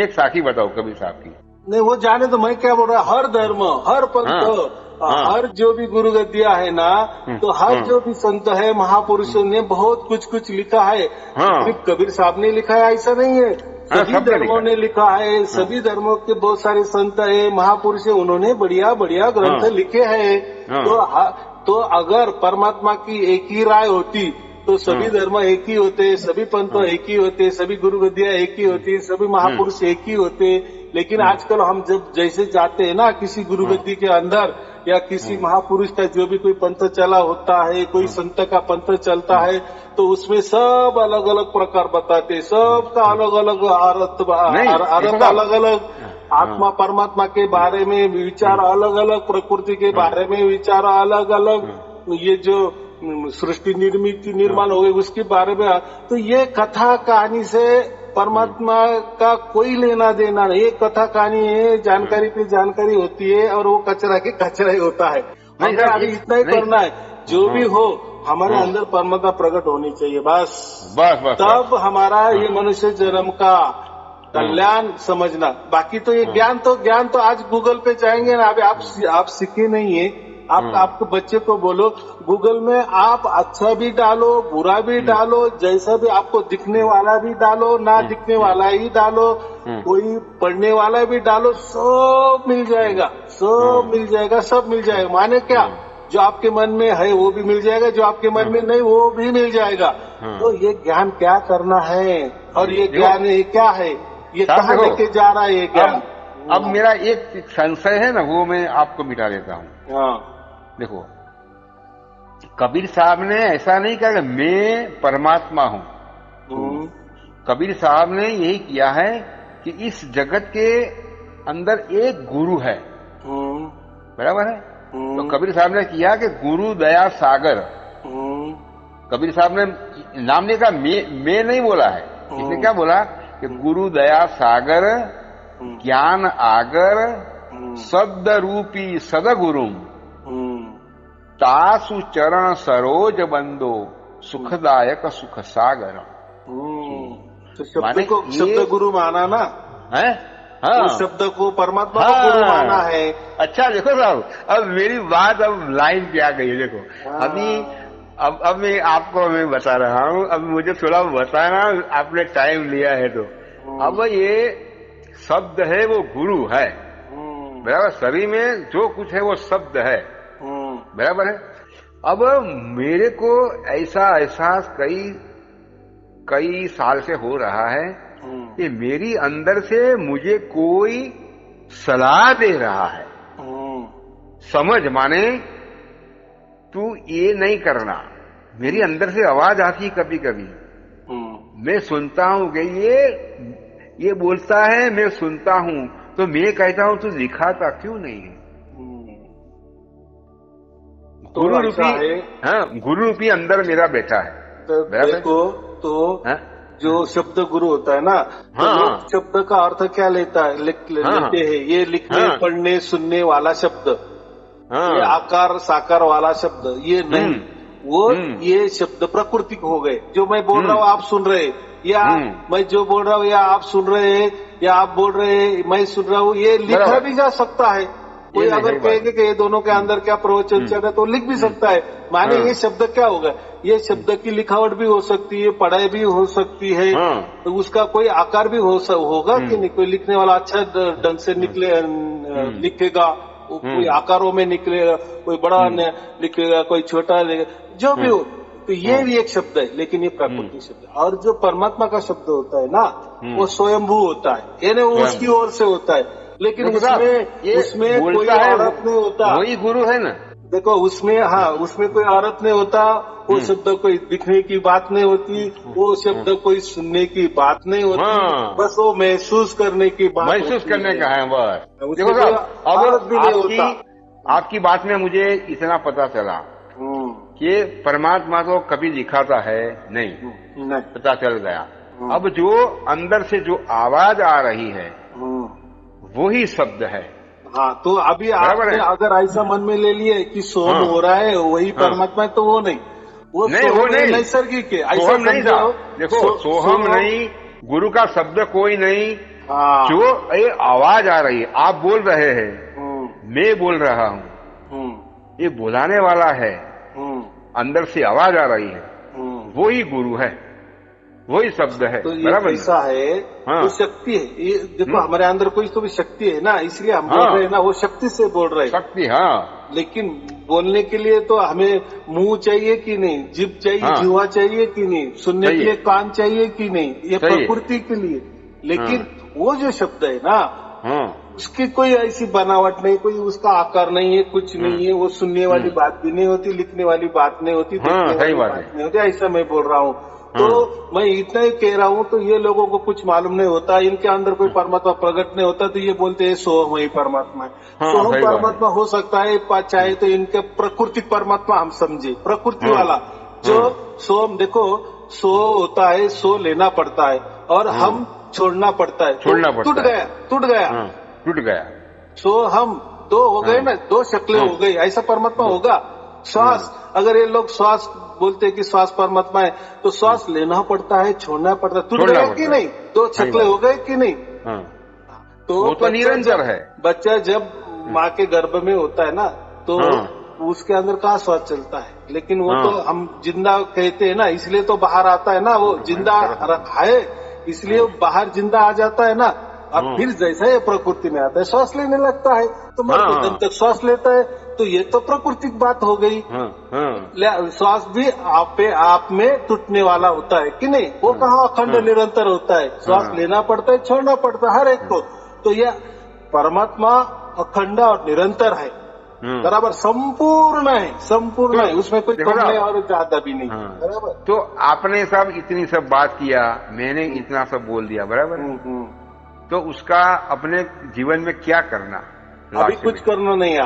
एक साखी बताऊं कबीर साहब की। नहीं वो जाने तो, मैं क्या बोल रहा, हर धर्म हर पंथ हर जो भी गुरु गद्दिया है ना, तो हर जो भी संत है महापुरुषों ने बहुत कुछ लिखा है। सिर्फ कबीर साहब ने लिखा है ऐसा नहीं है, सभी धर्मों ने लिखा है। सभी धर्मों के बहुत सारे संत है, महापुरुष है, उन्होंने बढ़िया बढ़िया ग्रंथ लिखे हैं। तो अगर परमात्मा की एक ही राय होती तो सभी धर्म एक ही होते, सभी पंथ एक ही होते, सभी गुरु गद्दियां एक ही होती, सभी महापुरुष एक ही होते। लेकिन आजकल हम जब जैसे जाते हैं ना किसी गुरु गद्दी के अंदर, या किसी महापुरुष का जो भी कोई पंथ चला होता है, कोई संत का पंथ चलता है, तो उसमें सब अलग अलग प्रकार बताते, सबका अलग अलग अर्थ अलग अलग, आत्मा परमात्मा के बारे में विचार अलग अलग, प्रकृति के बारे में विचार अलग अलग, ये जो सृष्टि निर्माण हो गई उसके बारे में। तो ये कथा कहानी से परमात्मा का कोई लेना देना नहीं, ये कथा कहानी है, जानकारी पे जानकारी होती है, और वो कचरा के कचरा ही होता है। हमें अभी इतना ही करना है, जो भी हो हमारे अंदर परमात्मा प्रकट होनी चाहिए, बस तब हमारा ये मनुष्य जन्म का कल्याण समझना। बाकी तो ये ज्ञान तो आज गूगल पे जाएंगे ना, अभी आप सीखे नहीं है। आपके बच्चे को बोलो गूगल में आप अच्छा भी डालो, बुरा भी डालो, जैसा भी आपको दिखने वाला भी डालो, ना दिखने वाला ही डालो, कोई पढ़ने वाला भी डालो, सब मिल जाएगा, सब मिल जाएगा, सब मिल जाएगा। माने क्या, जो आपके मन में है वो भी मिल जाएगा, जो आपके मन में नहीं वो भी मिल जाएगा। तो ये ज्ञान क्या करना है, और ये ज्ञान क्या है, ये कहाँ लेके जा रहा है ये ज्ञान। अब मेरा एक संशय है ना, वो मैं आपको मिटा देता हूँ। देखो, कबीर साहब ने ऐसा नहीं कहा कि मैं परमात्मा हूँ। कबीर साहब ने यही किया है कि इस जगत के अंदर एक गुरु है, बराबर है। तो कबीर साहब ने किया कि गुरु दया सागर। कबीर साहब ने नाम नहीं कहा, मैं नहीं बोला है। इसने क्या बोला कि गुरु दया सागर, ज्ञान आगर, शब्द रूपी सदगुरुम, तासु चरण सरोज बंदो, सुखदायक सुख सागर। तो शब्द गुरु माना ना है, हाँ, शब्द को परमात्मा को गुरु माना है। अच्छा देखो साहब, अब मेरी बात अब लाइन पे आ गई है। देखो अभी अब मैं आपको मैं बता रहा हूँ, अब मुझे थोड़ा बताना, आपने टाइम लिया है तो। अब ये शब्द है वो गुरु है, बराबर। सभी में जो कुछ है वो शब्द है, बराबर है। अब मेरे को ऐसा एहसास कई साल से हो रहा है कि मेरी अंदर से मुझे कोई सलाह दे रहा है, समझ, माने तू ये नहीं करना। मेरी अंदर से आवाज आती कभी कभी, मैं सुनता हूं कि ये बोलता है, मैं सुनता हूं, तो मैं कहता हूं तू दिखाता क्यों नहीं है। गुरु रूपी, हाँ, गुरु रूपी अंदर मेरा बैठा है। तो देखो तो जो शब्द गुरु होता है ना, तो शब्द का अर्थ क्या लेते हैं, ये लिखने पढ़ने सुनने वाला शब्द, ये आकार साकार वाला शब्द, ये नहीं, वो ये शब्द प्राकृतिक हो गए। जो मैं बोल रहा हूँ आप सुन रहे, या मैं जो बोल रहा हूँ या आप सुन रहे हैं, या आप बोल रहे हैं मैं सुन रहा हूँ, ये लिखा भी जा सकता है। कोई अगर कहेंगे कि ये दोनों के अंदर क्या प्रवचन चल रहा है तो लिख भी सकता है। माने ये शब्द क्या होगा, ये शब्द की लिखावट भी हो सकती है, पढ़ाई भी हो सकती है, तो उसका कोई आकार भी होगा कि नहीं। कोई लिखने वाला अच्छा ढंग से लिखेगा, कोई आकारों में निकलेगा, कोई बड़ा लिखेगा, कोई छोटा लिखेगा, जो भी हो। तो ये भी एक शब्द है, लेकिन ये प्राकृतिक शब्द है। और जो परमात्मा का शब्द होता है ना, वो स्वयंभू होता है, यानी वो उसकी ओर से होता है, लेकिन उसमें कोई औरत नहीं होता। वही गुरु है ना। देखो उसमें कोई औरत नहीं होता, वो शब्द कोई दिखने की बात नहीं होती, वो शब्द कोई सुनने की बात नहीं होती, बस वो महसूस करने की बात, महसूस करने का है बस। देखो साहब, आपकी बात में मुझे इतना पता चला कि परमात्मा तो कभी दिखाता है नहीं, पता चल गया। अब जो अंदर से जो आवाज आ रही है वही शब्द है। हाँ, तो अभी आपने अगर ऐसा मन में ले लिए कि सोहम हो रहा है वही परमात्मा है, तो वो नहीं, वो नहीं नैसर्गिक है, ऐसा नहीं था। देखो सोहम नहीं, गुरु का शब्द कोई नहीं, जो ये आवाज आ रही है, आप बोल रहे हैं, मैं बोल रहा हूँ, ये बुलाने वाला है, अंदर से आवाज आ रही है, वो ही गुरु है, वही शब्द है। तो ये बराबर कैसा है? हाँ। वो शक्ति है। ये देखो हमारे अंदर कोई तो भी शक्ति है ना, इसलिए हम बोल रहे हैं ना, वो शक्ति से बोल रहे हैं। शक्ति, हाँ। लेकिन बोलने के लिए तो हमें मुंह चाहिए कि नहीं, जीभ चाहिए, हाँ। जीवा चाहिए कि नहीं, सुनने के लिए कान चाहिए कि नहीं, ये प्रकृति के लिए। लेकिन वो जो शब्द है ना, उसकी कोई ऐसी बनावट नहीं, कोई उसका आकार नहीं है, कुछ नहीं है, वो सुनने वाली बात भी नहीं होती, लिखने वाली बात नहीं होती, देखने वाली बात नहीं होती, ऐसा मैं बोल रहा हूँ। तो मैं इतना ही कह रहा हूँ, तो ये लोगों को कुछ मालूम नहीं होता, इनके अंदर कोई परमात्मा प्रकट नहीं होता, तो ये बोलते हैं सोहम वही परमात्मा है। सोहम परमात्मा हो सकता है, चाहे तो इनके प्राकृतिक परमात्मा हम समझे, प्रकृति वाला जो सोहम। देखो सो होता है, सो लेना पड़ता है और हम छोड़ना पड़ता है, टूट गया। सो हम दो हो गए ना, दो शक्लें हो गई, ऐसा परमात्मा होगा। श्वास, अगर ये लोग श्वास बोलते हैं कि श्वास परमात्मा है, तो श्वास लेना पड़ता है, छोड़ना पड़ता है, टूट गया कि नहीं, दो शक्लें हो गए कि नहीं। तो निरंतर है। बच्चा जब माँ के गर्भ में होता है ना, तो उसके अंदर कहाँ श्वास चलता है, लेकिन वो तो हम जिंदा कहते हैं ना, इसलिए तो बाहर आता है ना, वो जिंदा है, इसलिए बाहर जिंदा आ जाता है ना। और फिर जैसा ये प्रकृति में आता है, श्वास लेने लगता है, तो मरते दम तक श्वास लेता है, तो ये तो प्राकृतिक बात हो गई। श्वास भी आप में टूटने वाला होता है कि नहीं, वो कहाँ अखंड निरंतर होता है, श्वास लेना पड़ता है, छोड़ना पड़ता है हर एक को। तो यह परमात्मा अखंड और निरंतर है, बराबर, संपूर्ण है, उसमें कोई कम नहीं और ज्यादा भी नहीं। बराबर। तो आपने सब इतनी सब बात किया, मैंने इतना सब बोल दिया, बराबर। तो उसका अपने जीवन में क्या करना? अभी कुछ करना नहीं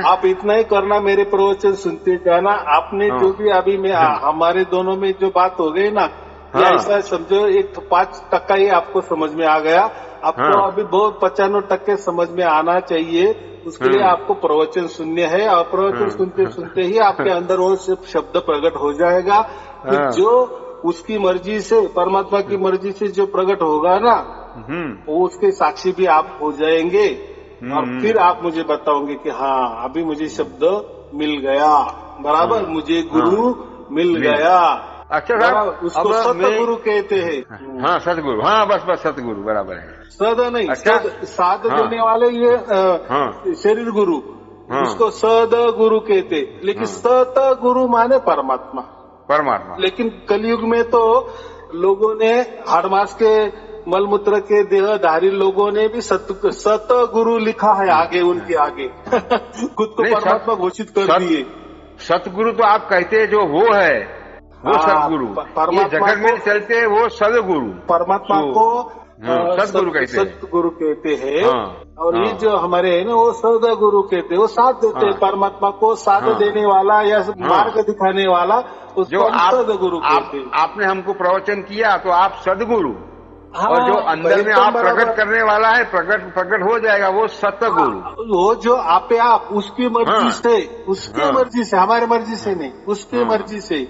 आप इतना ही करना, मेरे प्रवचन सुनते जाना। आपने जो भी अभी में हमारे दोनों में जो बात हो गई ना, ये ऐसा समझो 5% ही आपको समझ में आ गया, आपको अभी बहुत 95% समझ में आना चाहिए। उसके लिए आपको प्रवचन सुनने हैं, और प्रवचन सुनते सुनते ही आपके अंदर वो शब्द प्रकट हो जाएगा। फिर जो उसकी मर्जी से, परमात्मा की मर्जी से जो प्रकट होगा ना, वो उसके साक्षी भी आप हो जाएंगे। और फिर आप मुझे बताओगे कि हाँ अभी मुझे शब्द मिल गया, बराबर, मुझे गुरु मिल गया। अच्छा साहब, उसको सतगुरु कहते हैं। हाँ सतगुरु, हाँ बस सतगुरु बराबर है। सद नहीं, अच्छा? साध देने वाले ये शरीर गुरु, उसको सद गुरु कहते, लेकिन सत गुरु माने परमात्मा। लेकिन कलयुग में तो लोगों ने हरमास के मलमूत्र के देहधारी लोगों ने भी सत गुरु लिखा है आगे, उनके आगे खुद को परमात्मा घोषित कर दिए। सतगुरु तो आप कहते हैं जो वो है, वो सतगुरु, ये जगत में चलते हैं वो सदगुरु, परमात्मा को सतगुरु कहते हैं। और ये जो हमारे है ना, वो सदगुरु कहते हैं, वो साथ देते हैं परमात्मा को, साथ देने वाला या मार्ग दिखाने वाला, उसको सदगुरु कहते हैं। आपने हमको प्रवचन किया तो आप सदगुरु, और जो अंदर में आप प्रकट करने वाला है, प्रकट हो जाएगा, वो सतगुरु। वो जो आप उसकी मर्जी से, मर्जी से, हमारे मर्जी से नहीं, उसकी मर्जी से।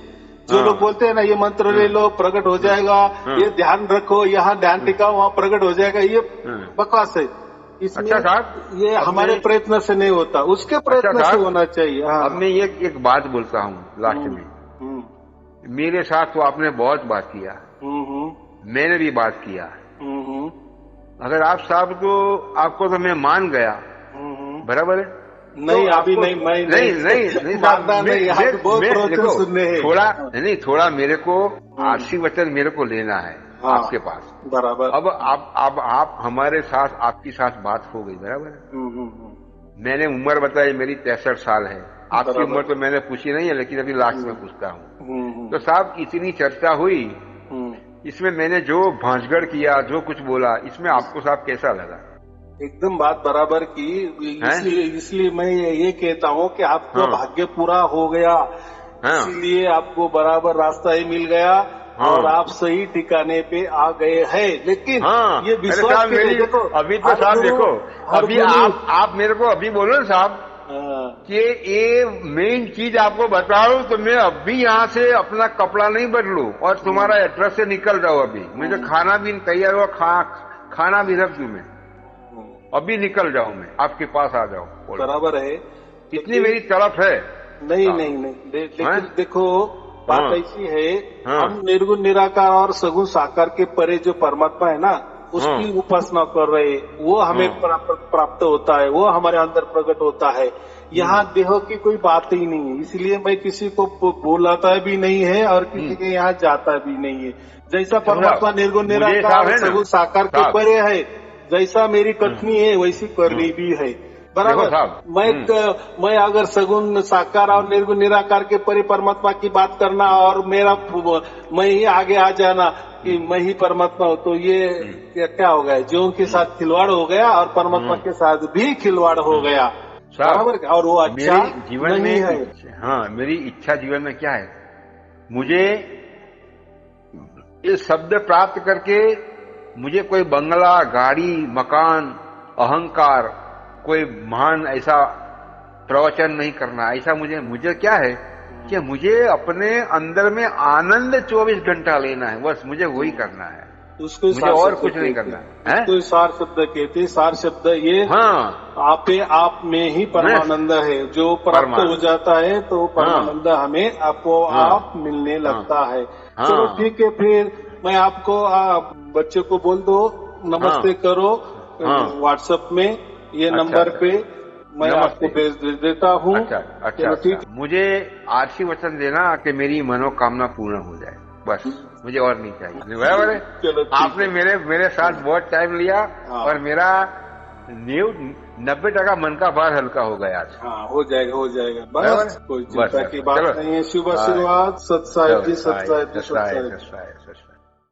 जो लोग बोलते हैं ना ये मंत्र ले लो प्रकट हो जाएगा, ये ध्यान रखो, यहाँ ध्यान टिकाओ वहाँ प्रकट हो जाएगा, ये बकवास है। इसमें ये हमारे प्रयत्न से नहीं होता, उसके प्रयत्न से होना चाहिए। अब मैं एक बात बोलता हूँ लास्ट में। मेरे साथ तो आपने बहुत बात किया, मैंने भी बात किया। अगर आप साहब को, आपको तो मैं मान गया, बराबर है? नहीं तो अभी नहीं, मैं नहीं थोड़ा मेरे को आशीर्वचन मेरे को लेना है आपके पास, बराबर। अब आप हमारे साथ, आपकी साथ बात हो गई, बराबर है? मैंने उम्र बताई, मेरी 63 साल है। आपकी उम्र तो मैंने पूछी नहीं है, लेकिन अभी लास्ट में पूछता हूँ। तो साहब इतनी चर्चा हुई, इसमें मैंने जो भांजगढ़ किया, जो कुछ बोला, इसमें आपको साहब कैसा लगा? एकदम बात बराबर की, इसलिए मैं ये कहता हूँ कि आपका भाग्य पूरा हो गया, इसलिए आपको बराबर रास्ता ही मिल गया, और आप सही ठिकाने पे आ गए हैं। लेकिन ये विश्वास के लिए देखो, अभी तो साहब देखो, अभी आप मेरे को अभी बोलो ना साहब कि ये मेन चीज आपको बताऊं, तो मैं अभी यहाँ से अपना कपड़ा नहीं बदलूं और तुम्हारा एड्रेस से निकल जाओ। अभी मुझे खाना भी तैयार हुआ, खाना भी रख दूं मैं, अभी निकल जाऊं, मैं आपके पास आ जाऊं। बराबर है। इतनी मेरी तड़प है। नहीं, लेकिन देखो बात ऐसी है, हाँ। हम निर्गुण निराकार और सगुण साकार के परे जो परमात्मा है ना, उसकी उपासना कर रहे, वो हमें प्राप्त होता है, वो हमारे अंदर प्रकट होता है। यहाँ देह की कोई बात ही नहीं है, इसलिए मैं किसी को बुलाता भी नहीं है और किसी के यहाँ जाता भी नहीं है। जैसा परमात्मा निर्गुण निराकार सगुण साकार के परे है, जैसा मेरी कथनी है वैसी करनी भी है, बराबर। मैं अगर सगुण साकार और निर्गुण निराकार के परे परमात्मा की बात करना और मैं ही आगे आ जाना कि मैं ही परमात्मा हूँ, तो ये क्या हो गया, जीवों के साथ खिलवाड़ हो गया और परमात्मा के साथ भी खिलवाड़ हो गया, बराबर। और वो अच्छा जीवन नहीं है। हाँ, मेरी इच्छा जीवन में क्या है, मुझे ये शब्द प्राप्त करके मुझे कोई बंगला, गाड़ी, मकान, अहंकार, कोई महान ऐसा प्रवचन नहीं करना। ऐसा मुझे क्या है कि मुझे अपने अंदर में आनंद 24 घंटा लेना है, बस मुझे वही करना है, उसको मुझे और कुछ नहीं करना है। तो सार शब्द कहते, सार शब्द ये हाँ, आप में ही परमानंद है, जो प्राप्त हो जाता है तो परमानंद हमें आपको आप मिलने लगता है। चलो ठीक है, फिर मैं आपको बच्चे को बोल दो, नमस्ते करो व्हाट्सएप में, ये नंबर पे मैं आपको भेज देता हूँ। अच्छा। मुझे आशीर्वचन देना कि मेरी मनोकामना पूर्ण हो जाए, बस, मुझे और नहीं चाहिए, बराबर है। आपने मेरे साथ बहुत टाइम लिया और मेरा 90% मन का भार हल्का हो गया आज। हाँ, हो जाएगा बस, कोई चिंता की बात नहीं है। शुभ आशीर्वाद, सत साहिब जी, सत साहिब जी, सत साहिब।